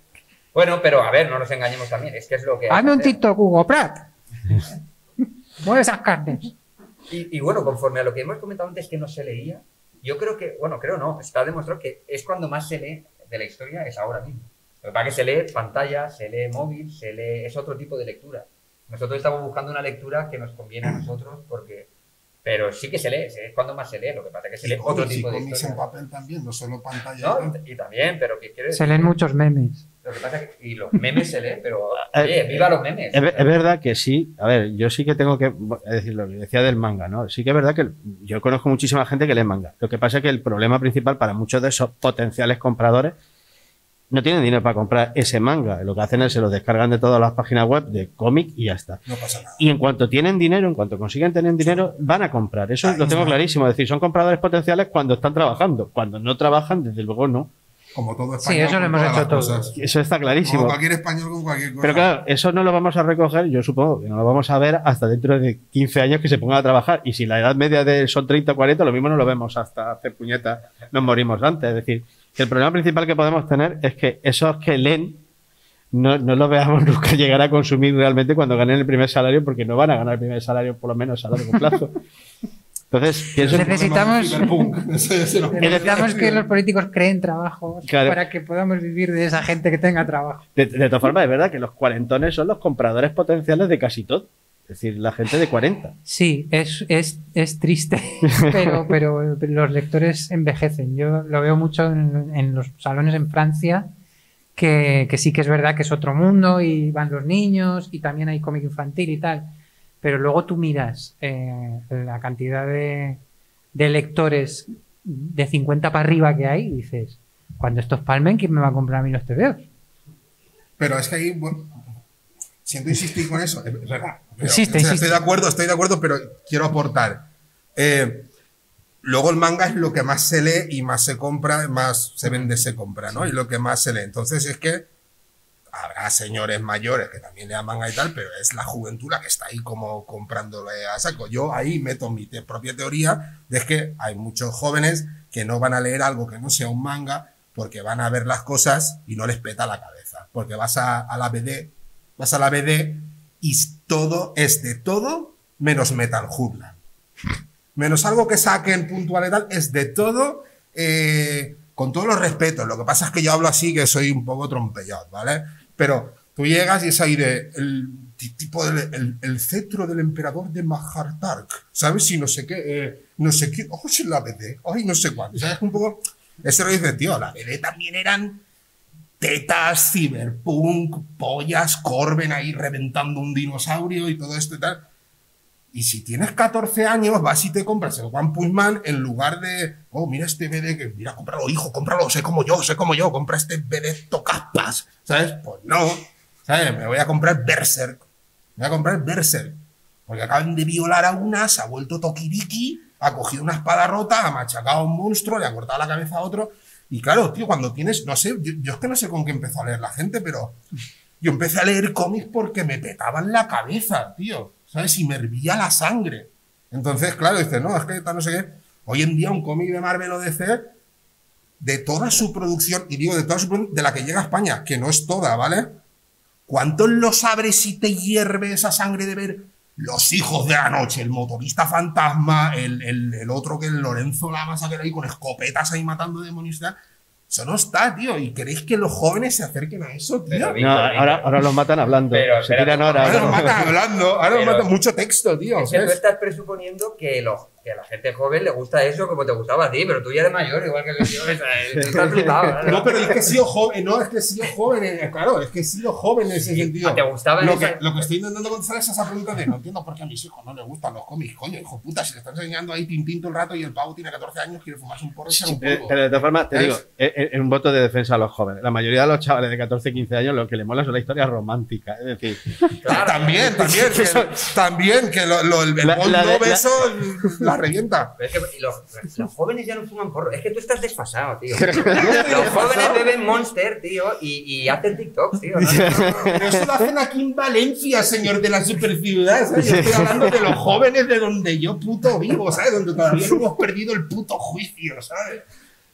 Bueno, pero a ver, no nos engañemos también, es que es lo que... hay Hazme que un hacer. TikTok, Hugo Pratt. Mueve esas carnes. Y bueno, conforme a lo que hemos comentado antes que no se leía, yo creo que, bueno, creo no, está demostrado que es cuando más se lee de la historia, es ahora mismo. Lo que pasa es que se lee pantalla, se lee móvil, se lee... es otro tipo de lectura. Nosotros estamos buscando una lectura que nos conviene a nosotros porque... Pero sí que se lee, es cuando más se lee, lo que pasa es que se lee otro tipo de cómics en historia. papel también, no solo pantalla. ¿No? Y también, pero que quiero decir... Se leen muchos memes. Lo que pasa es que... Y los memes se leen, pero... Oye, viva los memes. Es verdad que sí, a ver, yo sí que tengo que decir lo que decía del manga, ¿no? Sí que es verdad que yo conozco muchísima gente que lee manga. Lo que pasa es que el problema principal para muchos de esos potenciales compradores no tienen dinero para comprar ese manga. Lo que hacen es se lo descargan de todas las páginas web de cómic y ya está. No pasa nada. Y en cuanto tienen dinero, en cuanto consiguen tener dinero, van a comprar. Eso lo tengo clarísimo. Es decir, son compradores potenciales cuando están trabajando. Cuando no trabajan, desde luego no. Como todo Sí, español. eso lo con hemos todas hecho las todos. cosas. Eso está clarísimo. Como cualquier español con cualquier cosa. Pero claro, eso no lo vamos a recoger, yo supongo que no lo vamos a ver hasta dentro de 15 años que se pongan a trabajar. Y si la edad media son 30 o 40, lo mismo no lo vemos hasta hacer puñetas, nos morimos antes. Es decir, que el problema principal que podemos tener es que esos que leen no lo veamos nunca llegar a consumir realmente cuando ganen el primer salario, porque no van a ganar el primer salario por lo menos a largo plazo. Entonces, pienso en- Necesitamos- Necesitamos que los los políticos creen trabajo Claro. para que podamos vivir de esa gente que tenga trabajo. de todas formas, es verdad que los cuarentones son los compradores potenciales de casi todo. Es decir, la gente de 40. Sí, es triste, pero los lectores envejecen. Yo lo veo mucho en los salones en Francia, que sí que es verdad que es otro mundo y van los niños y también hay cómic infantil y tal. Pero luego tú miras la cantidad de lectores de 50 para arriba que hay y dices, cuando estos palmen, ¿quién me va a comprar a mí los TVOs? Pero es que ahí, bueno, siento insistir con eso, es verdad. Pero, Insiste, o sea, insiste. estoy de acuerdo, pero quiero aportar. Luego el manga es lo que más se lee y más se compra, más se vende, se compra, ¿no? Y lo que más se lee. Entonces es que habrá señores mayores que también lean manga y tal, pero es la juventud la que está ahí como comprándole a saco. Yo ahí meto mi propia teoría de que hay muchos jóvenes que no van a leer algo que no sea un manga porque van a ver las cosas y no les peta la cabeza. Porque vas a la BD y todo es de todo menos Metal Hurlan. Menos algo que saquen puntual y tal, es de todo, con todos los respetos. Lo que pasa es que yo hablo así, que soy un poco trompellado, ¿vale? Pero tú llegas y es ahí de el cetro del emperador de Mahartark, ¿sabes? Y no sé qué, oh, es la BD, ay, no sé cuánto, ¿sabes? Un poco, ese lo dice, tío, la BD también eran tetas, cyberpunk, pollas, Corben ahí reventando un dinosaurio y todo esto y tal. Y si tienes 14 años, vas y te compras el One Punch Man en lugar de, oh, mira este BD, que mira, cómpralo, hijo, cómpralo, sé como yo, compra este BD tocaspas, ¿sabes? Pues no, ¿sabes? Me voy a comprar Berserk, porque acaban de violar a una, se ha vuelto Tokiriki, ha cogido una espada rota, ha machacado a un monstruo, le ha cortado la cabeza a otro, y claro, tío, cuando tienes, no sé, yo es que no sé con qué empezó a leer la gente, pero yo empecé a leer cómics porque me petaban la cabeza, tío. ¿Sabes? Y me hervía la sangre. Entonces, claro, dices, no, es que no sé qué. Hoy en día un cómic de Marvel o DC, de toda su producción, y digo de toda su producción, de la que llega a España, que no es toda, ¿vale? ¿Cuántos los abres y te hierve esa sangre de ver Los Hijos de la Noche, el motorista fantasma, el otro que es Lorenzo Lamas, aquel ahí con escopetas ahí matando demonios y tal? Eso no está, tío. ¿Y queréis que los jóvenes se acerquen a eso, tío? Pero, No, ahora los matan hablando. Pero, se espera, tiran Ahora horas. nos matan hablando, ahora nos Pero- matan mucho texto, tío. Es que tú ¿sabes? estás presuponiendo que a la gente joven le gusta eso como te gustaba a ti, pero tú ya eres mayor, igual que yo. Tú estás flipado. No, pero es que he sido joven, no, es que he sido joven, claro, es que he sido joven en ese sentido. ¿Te gustaba lo esa- que estoy intentando contestar es esa pregunta de no entiendo por qué a mis hijos no les gustan los cómics, coño, hijo puta, si le están enseñando ahí Tintín todo el rato y el pavo tiene 14 años, quiere fumarse un porro y echar un polvo. Pero de todas formas, te ¿Sabes? digo, es un voto de defensa a los jóvenes. La mayoría de los chavales de 14, 15 años lo que les mola son las historias románticas. Es decir, Claro. También, que el La- Bond la de- Love, eso, la revienta. Pero es que los jóvenes ya no fuman porro. Es que tú estás desfasado, tío. Los jóvenes beben Monster, tío, y hacen TikTok, tío. Pero eso lo hacen aquí en Valencia, señor de la superciudad, ¿sabes? Yo estoy hablando de los jóvenes de donde yo puto vivo, ¿sabes? Donde todavía no hemos perdido el puto juicio, ¿sabes?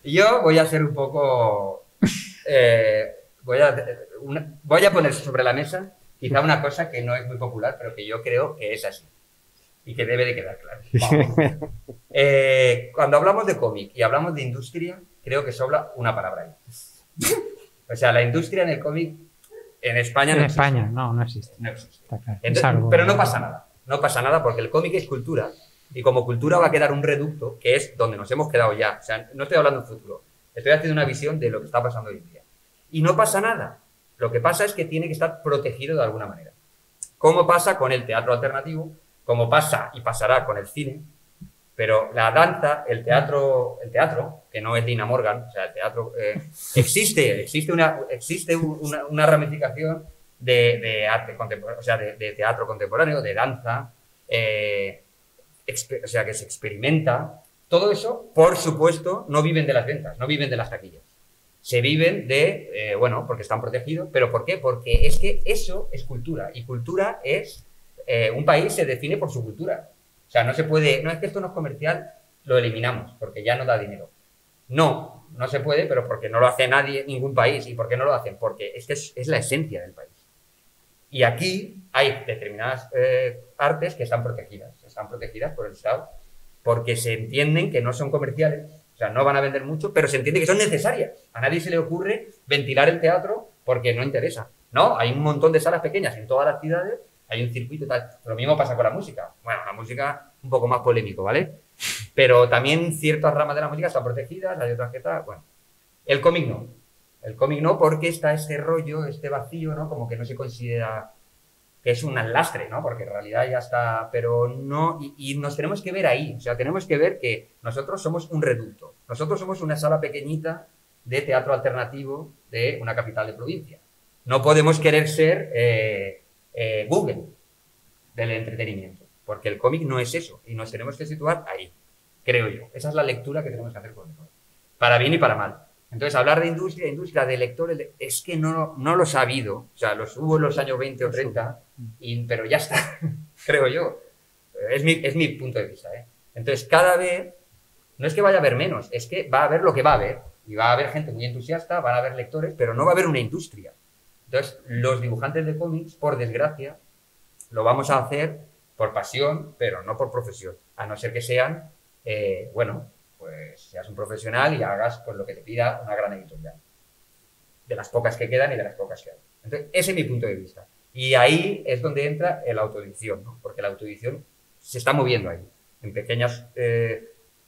Yo voy a ser un poco... voy a poner sobre la mesa quizá una cosa que no es muy popular, pero que yo creo que es así. Y que debe de quedar claro. Vamos. Cuando hablamos de cómic y hablamos de industria, creo que sobra una palabra ahí. O sea, la industria en el cómic en España no existe. En España, no existe. No existe. Está claro. Entonces, Salvo- pero no pasa nada. No pasa nada porque el cómic es cultura. Y como cultura va a quedar un reducto que es donde nos hemos quedado ya. O sea, no estoy hablando en futuro. Estoy haciendo una visión de lo que está pasando hoy en día. Y no pasa nada. Lo que pasa es que tiene que estar protegido de alguna manera. Como pasa con el teatro alternativo, como pasa y pasará con el cine, pero la danza, el teatro, que no es Lina Morgan, o sea, el teatro, existe una ramificación de arte contemporáneo, o sea, de teatro contemporáneo, de danza, o sea, que se experimenta. Todo eso, por supuesto, no viven de las ventas, no viven de las taquillas. Se viven de, bueno, porque están protegidos, pero ¿por qué? Porque es que eso es cultura, y cultura es, un país se define por su cultura. O sea, no se puede, no es que esto no es comercial, lo eliminamos, porque ya no da dinero. No se puede, pero porque no lo hace nadie, ningún país. ¿Y por qué no lo hacen? Porque es que es la esencia del país. Y aquí hay determinadas artes que están protegidas por el Estado, porque se entienden que no son comerciales, o sea, no van a vender mucho, pero se entiende que son necesarias. A nadie se le ocurre ventilar el teatro porque no interesa. No, hay un montón de salas pequeñas en todas las ciudades, hay un circuito y tal. Lo mismo pasa con la música. Bueno, la música un poco más polémico, ¿vale? Pero también ciertas ramas de la música están protegidas, hay otras que tal, bueno. El cómic no. El cómic no, porque está este rollo, este vacío, ¿no? Como que no se considera que es un lastre, ¿no? Porque en realidad ya está, pero no, y nos tenemos que ver ahí, o sea, tenemos que ver que nosotros somos un reducto, nosotros somos una sala pequeñita de teatro alternativo de una capital de provincia. No podemos querer ser Google del entretenimiento, porque el cómic no es eso, y nos tenemos que situar ahí, creo yo. Esa es la lectura que tenemos que hacer con el cómic, para bien y para mal. Entonces, hablar de industria, de lectores, es que no los ha habido. O sea, los hubo en los años 20 o 30, pero ya está, creo yo. Es mi punto de vista, ¿eh? Entonces, cada vez, no es que vaya a haber menos, es que va a haber lo que va a haber. Y va a haber gente muy entusiasta, van a haber lectores, pero no va a haber una industria. Entonces, los dibujantes de cómics, por desgracia, lo vamos a hacer por pasión, pero no por profesión. A no ser que sean, bueno, pues seas un profesional y hagas pues, lo que te pida una gran editorial. De las pocas que quedan y de las pocas que hay. Entonces, ese es mi punto de vista. Y ahí es donde entra la autoedición, ¿no? Porque la autoedición se está moviendo ahí, en pequeños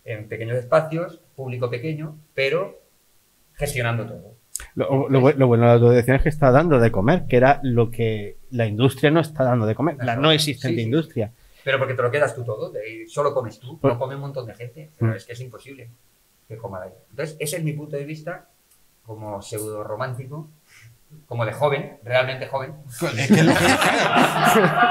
espacios, público pequeño, pero gestionando todo. Lo bueno de la autoedición es que está dando de comer, que era lo que la industria no está dando de comer, la no existente industria. Pero porque te lo quedas tú todo, solo comes tú, no come un montón de gente, pero es que es imposible que coma ahí. Entonces, ese es mi punto de vista como pseudo romántico, como de joven, realmente joven. Es que es lo que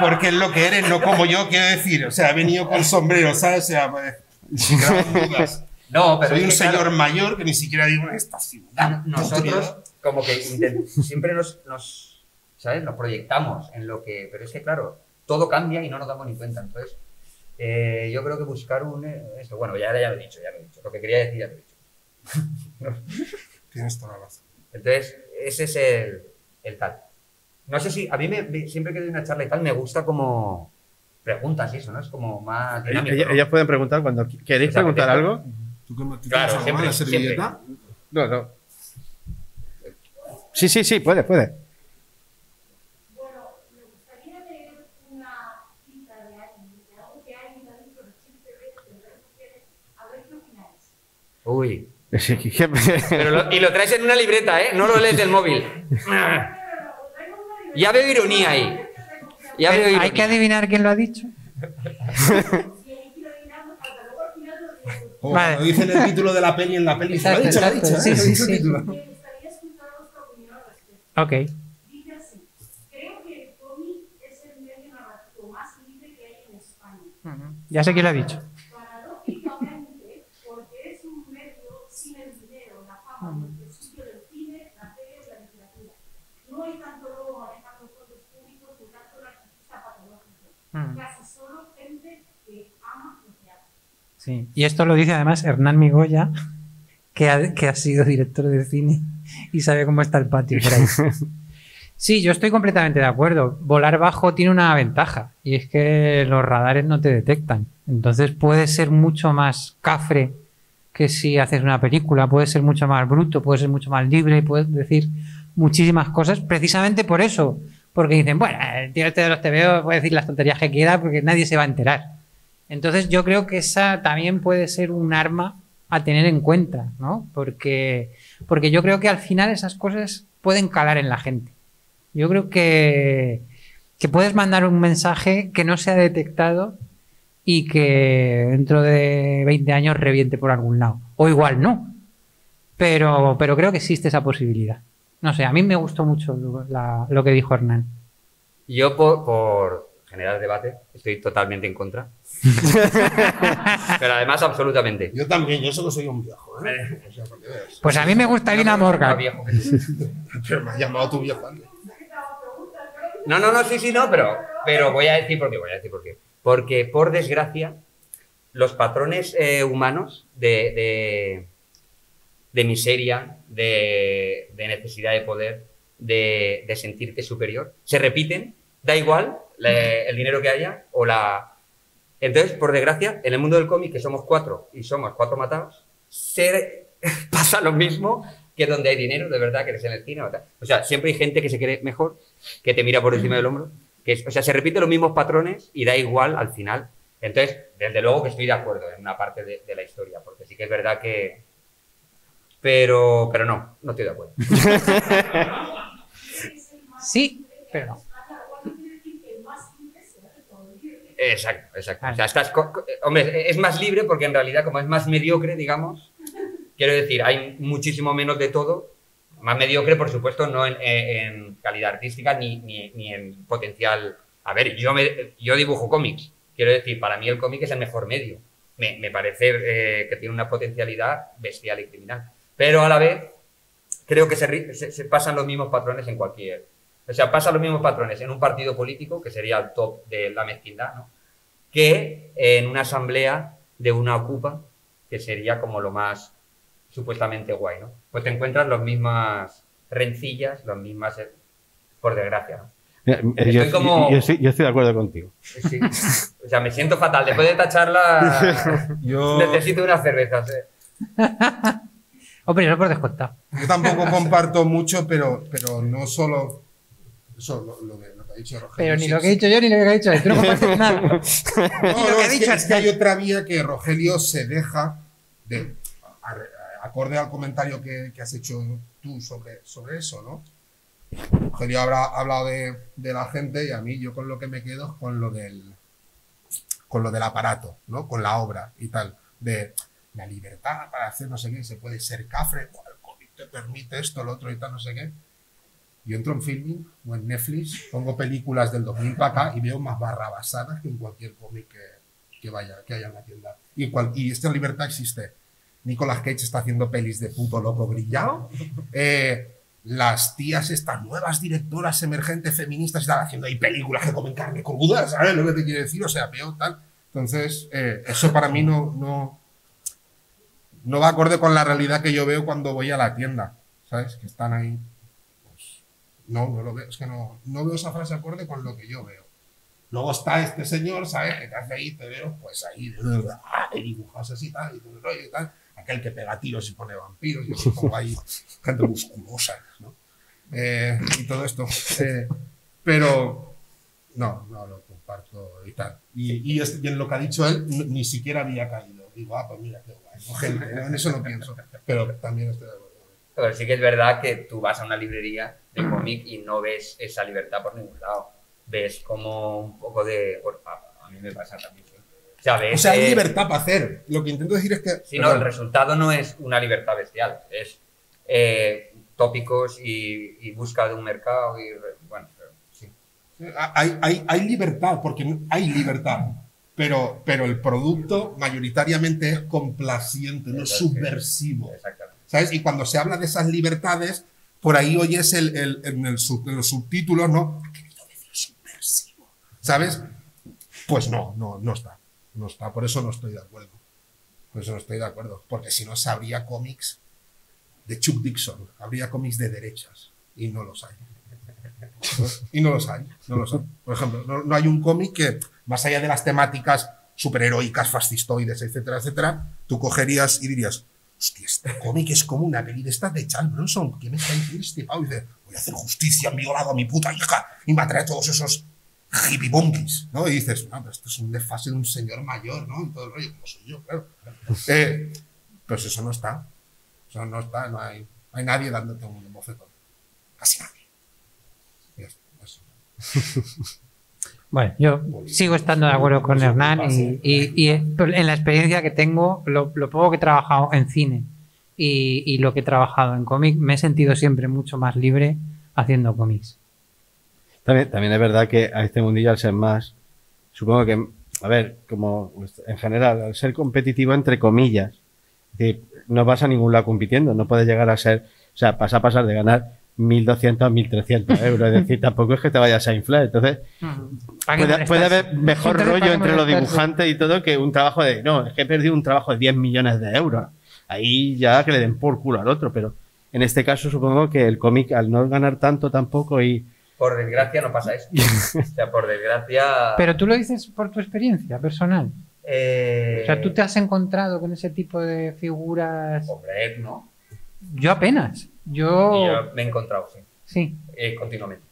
porque es lo que eres, no como yo, quiero decir. O sea, he venido con sombrero, ¿sabes? O sea, pues, sin grandes dudas. No, pero soy un es que, señor claro, mayor que ni siquiera digo en esta ciudad. nosotros como que siempre nos ¿sabes? Nos proyectamos en lo que... Pero es que, claro, todo cambia y no nos damos ni cuenta. Entonces, yo creo que buscar esto, bueno, ya lo he dicho. Lo que quería decir ya lo he dicho. Tienes toda la razón. Entonces, ese es el tal. No sé si... A mí siempre que doy una charla y tal, me gusta como preguntas y eso, ¿no? Es como más dinámico, ¿no? Ellas pueden preguntar cuando queréis preguntar algo. ¿Tú qué Claro, tienes algo más, la servilleta? No. Sí, puede. Bueno, me gustaría leer una cita de alguien, de algo que alguien ha dicho recientemente en redes sociales, a ver qué opináis. Uy. Pero y lo traes en una libreta, ¿eh? No lo lees del móvil. Ya veo ironía ahí. Ya veo ironía. Hay que adivinar quién lo ha dicho. Vale. Lo dice en el título de la peli, en la peli. Exacto, Lo ha exacto. dicho, Sí, lo ha sí, dicho el sí. título. Me gustaría escuchar vuestra opinión al respecto. Ok. Dice así: creo que el cómic es el medio narrativo más libre que hay en España. Ya sé quién lo ha dicho. Paradójicamente, Sí. Y esto lo dice además Hernán Migoya, que ha sido director de cine y sabe cómo está el patio por ahí. Sí, yo estoy completamente de acuerdo. Volar bajo tiene una ventaja y es que los radares no te detectan. Entonces puede ser mucho más cafre que si haces una película, puede ser mucho más bruto, puede ser mucho más libre, puedes decir muchísimas cosas precisamente por eso. Porque dicen, bueno, el tío este de los TVO puede decir las tonterías que quiera porque nadie se va a enterar. Entonces yo creo que esa también puede ser un arma a tener en cuenta, ¿no? Porque yo creo que al final esas cosas pueden calar en la gente. Yo creo que puedes mandar un mensaje que no sea detectado y que dentro de 20 años reviente por algún lado. O igual no. Pero creo que existe esa posibilidad. No sé, a mí me gustó mucho lo que dijo Hernán. Yo, por generar debate, estoy totalmente en contra. Pero además, absolutamente. Yo también, yo solo soy un viejo, ¿eh? O sea, para que veas. Pues a mí me gusta Lina Más Morgan. viejo que tú. Pero me has llamado tu viejo antes. No, sí, no, pero voy a decir por qué. Porque, por desgracia, los patrones humanos de miseria, de necesidad de poder, de sentirte superior, se repiten, da igual el dinero que haya o la... Entonces, por desgracia, en el mundo del cómic, que somos 4 y somos 4 matados, pasa lo mismo que donde hay dinero, de verdad, que eres en el cine o tal. O sea, siempre hay gente que se cree mejor, que te mira por encima del hombro, o sea, se repiten los mismos patrones y da igual al final. Entonces, desde luego que estoy de acuerdo en una parte de la historia, porque sí que es verdad que... Pero no estoy de acuerdo. Sí, pero no. Exacto. O sea, hombre, es más libre porque en realidad, como es más mediocre, digamos, quiero decir, hay muchísimo menos de todo. Más mediocre, por supuesto, no en calidad artística ni en potencial. A ver, yo dibujo cómics. Quiero decir, para mí el cómic es el mejor medio. Me parece que tiene una potencialidad bestial y criminal. Pero a la vez, creo que se pasan los mismos patrones en cualquier... O sea, pasan los mismos patrones en un partido político, que sería el top de la mezquindad, ¿no? Que en una asamblea de una ocupa, que sería como lo más supuestamente guay, ¿no? Pues te encuentras las mismas rencillas, las mismas... por desgracia, ¿no? Yo estoy de acuerdo contigo. Sí. O sea, me siento fatal. Después de esta charla, necesito unas cervezas. Hombre, no por descontado. Yo tampoco comparto mucho, pero no solo... Eso, lo que ha dicho Rogelio. Pero ni lo que he dicho yo ni lo que ha dicho él. Tú no compartes nada. No, es que hay otra vía que Rogelio se deja de... Acorde al comentario que has hecho tú sobre eso, ¿no? Rogelio habrá hablado de la gente y a mí yo con lo que me quedo es con lo del aparato, ¿no? Con la obra y tal. De la libertad para hacer no sé qué, se puede ser cafre, el cómic te permite esto, lo otro y tal, no sé qué. Yo entro en Filming o en Netflix, pongo películas del 2000 para acá y veo más barrabasadas que en cualquier cómic que haya en la tienda. Y esta libertad existe. Nicolas Cage está haciendo pelis de puto loco brillado. Las tías estas nuevas directoras emergentes feministas están haciendo ahí películas que comen carne cruda, ¿sabes lo que te quiero decir? O sea, veo tal. Entonces, eso para mí no va acorde con la realidad que yo veo cuando voy a la tienda, ¿sabes? Que están ahí. Pues, no lo veo. Es que no veo esa frase acorde con lo que yo veo. Luego está este señor, ¿sabes? Que te hace ahí, te veo, pues ahí, de dibujos así tal, y todo el rollo y tal. Aquel que pega tiros y pone vampiros, yo pongo ahí gente musculosa, ¿no? Y todo esto. Pero no lo comparto y tal. Y en lo que ha dicho él, ni siquiera había caído. Digo, pues mira, qué guay. ¿No? Gente, ¿no? En eso no pienso, pero también estoy de acuerdo. Pero sí que es verdad que tú vas a una librería de cómic y no ves esa libertad por ningún lado. Ves como un poco de... Bueno, a mí me pasa también. O sea, hay libertad para hacer. Lo que intento decir es que... Sí, no, el resultado no es una libertad bestial. Es tópicos y búsqueda de un mercado y... Bueno, sí. Hay libertad, porque hay libertad. Pero el producto mayoritariamente es complaciente, no es subversivo. Exactamente. ¿Sabes? Y cuando se habla de esas libertades, por ahí oyes en los subtítulos, ¿no? Ha querido decir subversivo. ¿Sabes? Pues no está. No está, por eso no estoy de acuerdo. Pues no estoy de acuerdo, porque si no habría cómics de Chuck Dixon, habría cómics de derechas, y no los hay. Y no los hay, no los hay. Por ejemplo, no hay un cómic que, más allá de las temáticas superheroicas, fascistoides, etcétera, etcétera, tú cogerías y dirías, hostia, este cómic es como una peli de estas de Charles Bronson, ¿qué me está diciendo este pavo? Y dice, voy a hacer justicia, han violado a mi puta hija, y me atrae a todos esos hippie bunkies, ¿no? Y dices, no, pero esto es un desfase de un señor mayor, ¿no? Y todo el rollo, como soy yo, claro. Pues eso no está. Eso no está, no hay nadie dándote un bofetón. Casi nadie. Y eso. Bueno, yo sigo estando de acuerdo con Hernán y en la experiencia que tengo, lo poco que he trabajado en cine y lo que he trabajado en cómic, me he sentido siempre mucho más libre haciendo cómics. También es verdad que a este mundillo, al ser más, supongo que, a ver, como en general, al ser competitivo, entre comillas, es decir, no vas a ningún lado compitiendo, no puedes llegar a ser, o sea, vas a pasar de ganar 1.200 a 1.300 euros, es decir, tampoco es que te vayas a inflar, entonces puede haber mejor rollo entre los dibujantes y todo que un trabajo de, no, es que he perdido un trabajo de 10 millones de euros, ahí ya que le den por culo al otro, pero en este caso supongo que el cómic, al no ganar tanto tampoco y... Por desgracia no pasa eso. O sea, por desgracia... Pero tú lo dices por tu experiencia personal. O sea, ¿tú te has encontrado con ese tipo de figuras? Hombre, no. Yo apenas. Y yo me he encontrado, sí. Sí. Continuamente.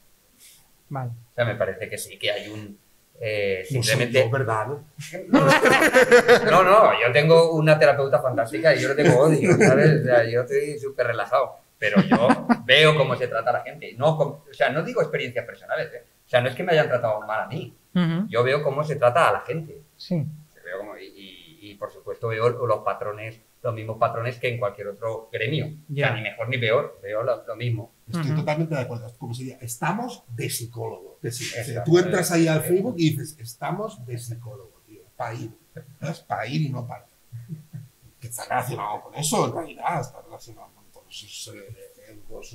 Vale. O sea, me parece que sí, que hay un... simplemente... No, ¿verdad? No, yo tengo una terapeuta fantástica y yo no tengo odio, ¿sabes? O sea, yo estoy súper relajado. Pero yo veo cómo se trata a la gente. O sea, no digo experiencias personales, ¿eh? O sea, no es que me hayan tratado mal a mí. Yo veo cómo se trata a la gente. Sí. Veo y por supuesto veo los patrones, los mismos patrones que en cualquier otro gremio. Ya. O sea, ni mejor ni peor, veo lo mismo. Estoy totalmente de acuerdo. Como sería, estamos de psicólogo. Exacto. Tú entras ahí al Facebook y dices, estamos de psicólogo, tío. Para ir. Es para ir y no para ir. Que está relacionado con eso, en realidad. Está relacionado con todo eso.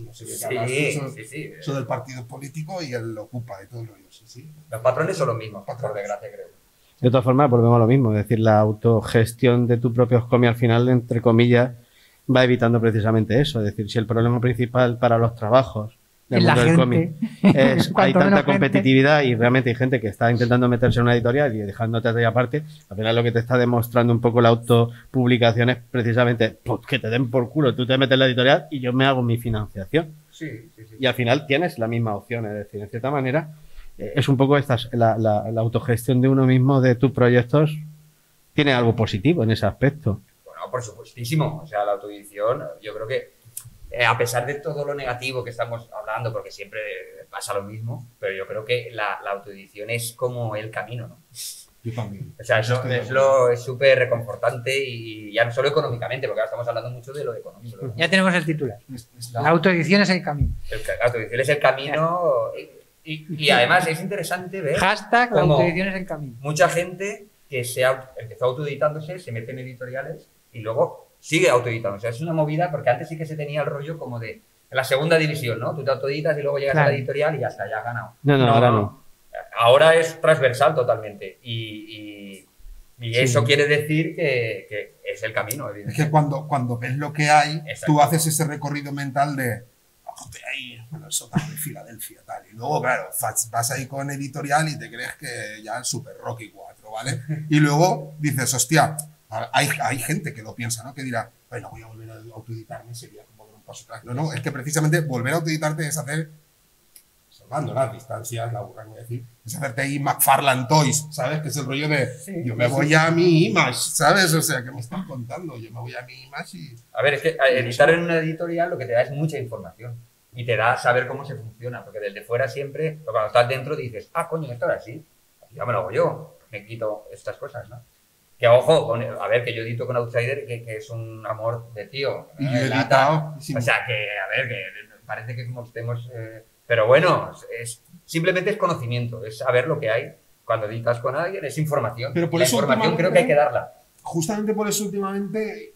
No sé qué Sí. Eso del partido político y el ocupa y todo el rollo. Sí. Los patrones son los mismos, por desgracia, creo. De todas formas, volvemos a lo mismo, es decir, la autogestión de tus propios cómics al final, entre comillas, va evitando precisamente eso. Es decir, si el problema principal para los trabajos del mundo del cómic es hay tanta competitividad y realmente hay gente que está intentando meterse en una editorial y dejándote de aparte, al final lo que te está demostrando un poco la autopublicación es precisamente pues, que te den por culo, tú te metes en la editorial y yo me hago mi financiación. Sí. Y al final tienes la misma opción, es decir, en cierta manera es un poco la autogestión de uno mismo de tus proyectos tiene algo positivo en ese aspecto. Bueno, por supuestísimo. O sea, la autoedición, yo creo que a pesar de todo lo negativo que estamos hablando, porque siempre pasa lo mismo, pero yo creo que la autoedición es como el camino, ¿no? Yo también. O sea, eso es súper reconfortante y ya no solo económicamente, porque ahora estamos hablando mucho de lo económico, ¿no? Ya tenemos el titular. La autoedición es el camino. La autoedición es el camino y además es interesante ver Hashtag la cómo autoedición es el camino. mucha gente que empezó autoeditándose, se mete en editoriales y luego sigue autoeditando. O sea, es una movida porque antes sí que se tenía el rollo como de la segunda división, ¿no? Tú te autoeditas y luego llegas a la editorial y ya está, ya has ganado. No, ahora no. Ahora es transversal totalmente y eso quiere decir que es el camino, Es evidentemente. que cuando ves lo que hay, Exacto. tú haces ese recorrido mental de ahí, bueno, el sótano de Filadelfia, tal. Y luego, claro, vas ahí con editorial y te crees que ya el Super Rocky 4, ¿vale? Y luego dices, hostia, hay gente que lo piensa, ¿no? Que dirá, bueno, voy a volver a autoeditarme, sería como dar un paso atrás. No, es que precisamente volver a autoeditarte es hacer, salvando las distancias, la burra, voy a decir, es hacerte ahí McFarlane Toys, ¿sabes? Que es el rollo de, yo me voy a mi Image, ¿sabes? O sea, ¿qué me están contando? Yo me voy a mi Image y... A ver, es que editar en una editorial lo que te da es mucha información y te da saber cómo se funciona, porque desde fuera siempre, pero cuando estás dentro dices, ah, coño, esto era así, ya me lo hago yo, me quito estas cosas, ¿no? Que ojo, a ver, que yo edito con Outsider, que es un amor de tío. Y yo he editado... O sea, que, a ver, que parece que como estemos... pero bueno, simplemente es conocimiento, es saber lo que hay. Cuando editas con alguien, es información. Pero por la eso información creo que hay que darla. Justamente por eso últimamente,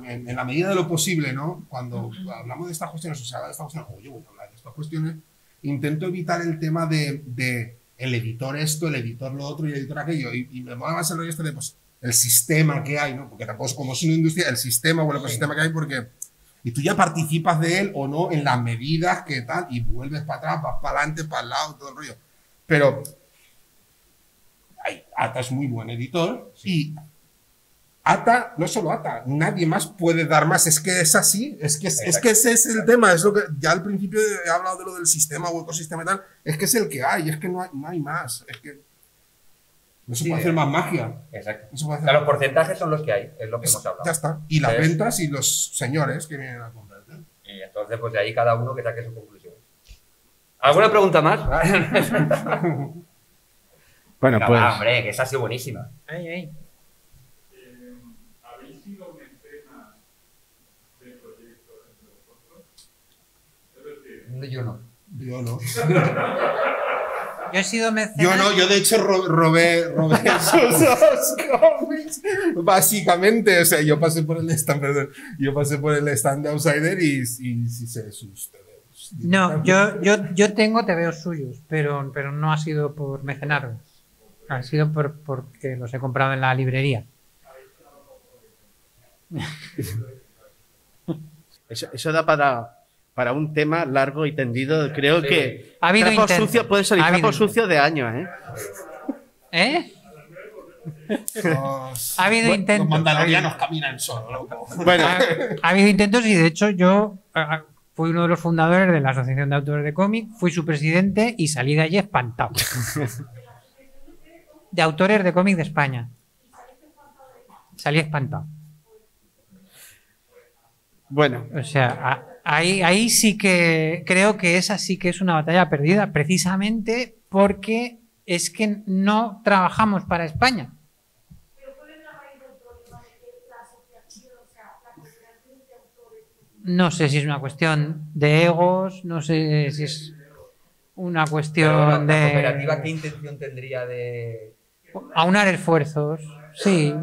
en la medida de lo posible, ¿no? Cuando hablamos de estas cuestiones, o sea, de estas cuestiones, o yo voy a hablar de estas cuestiones, intento evitar el tema de el editor esto, el editor lo otro y el editor aquello. Y me mola más el rollo este de, pues, el sistema que hay, ¿no? Porque tampoco es como es una industria, el sistema o el ecosistema que hay, porque... Y tú ya participas de él o no en las medidas que tal, y vuelves para atrás, vas para adelante, para el lado, todo el rollo. Pero Ata es muy buen editor y Ata, no solo Ata, nadie más puede dar más. Es que es así, es que ese es el tema. Es lo que ya al principio he hablado de lo del sistema o ecosistema y tal. Es que es el que hay, es que no hay más. Es que no se puede hacer más magia. Exacto. No se puede O hacer sea, los más. porcentajes son los que hay, es lo que hemos hablado. Ya está. Y las Es- ventas y los señores que vienen a comprar. Y entonces, pues de ahí cada uno que saque su conclusión. ¿Alguna pregunta más? Bueno, Venga, pues... va, hombre, que esa ha sido buenísima. Ay. ¿Habéis sido mecenas de proyectos entre vosotros? Es decir, Yo no. Yo no. Yo he sido mecenas. Yo no, yo de hecho robé esos cómics. Básicamente, o sea, yo pasé por el stand, perdón, yo pasé por el stand de Outsider y sí sé sus TVOs. No, yo tengo TVOs suyos, pero no ha sido por mecenazgo. Ha sido porque los he comprado en la librería. Eso da para un tema largo y tendido. Creo que Ha habido trapo intentos. sucio puede ser Ha habido trapo sucio de años, ¿eh? ¿Eh? Los, Ha habido los intentos. mandalorianos caminan solos, loco. Bueno, Ha habido intentos y de hecho yo fui uno de los fundadores de la Asociación de Autores de Cómic, fui su presidente y salí de allí espantado. De autores de cómic de España. Salí espantado. bueno, O sea, ahí sí que creo que esa sí que es una batalla perdida, precisamente porque es que no trabajamos para España. Pero ¿cuál es la raíz del problema de que la asociación, o sea, la cooperación de autores, No sé si es una cuestión de egos, no sé si es una Pero cuestión la cooperativa, ¿qué de intención tendría de...? aunar esfuerzos? Sí.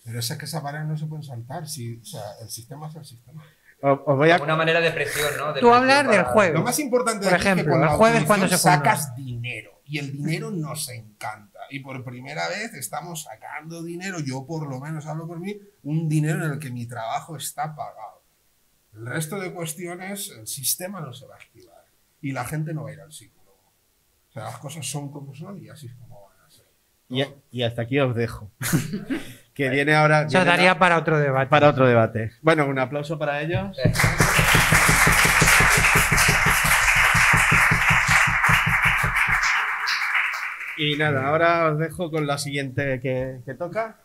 Pero es que esas barreras no se pueden saltar. Si, o sea, el sistema es el sistema. os voy a... Una manera de presión, ¿no? De Tú hablas presión del para- jueves. Lo más importante Por aquí es que ejemplo, con la el jueves cuando autorización se funda. sacas dinero y el dinero nos encanta. Y por primera vez estamos sacando dinero, yo por lo menos hablo por mí, un dinero en el que mi trabajo está pagado. El resto de cuestiones, el sistema no se va a activar y la gente no va a ir al psicólogo. O sea, las cosas son como son y así es como van a ser. Y hasta aquí os dejo. Que viene ahora... Eso viene daría para otro debate. para otro debate. Bueno, un aplauso para ellos. Y nada, ahora os dejo con la siguiente que toca.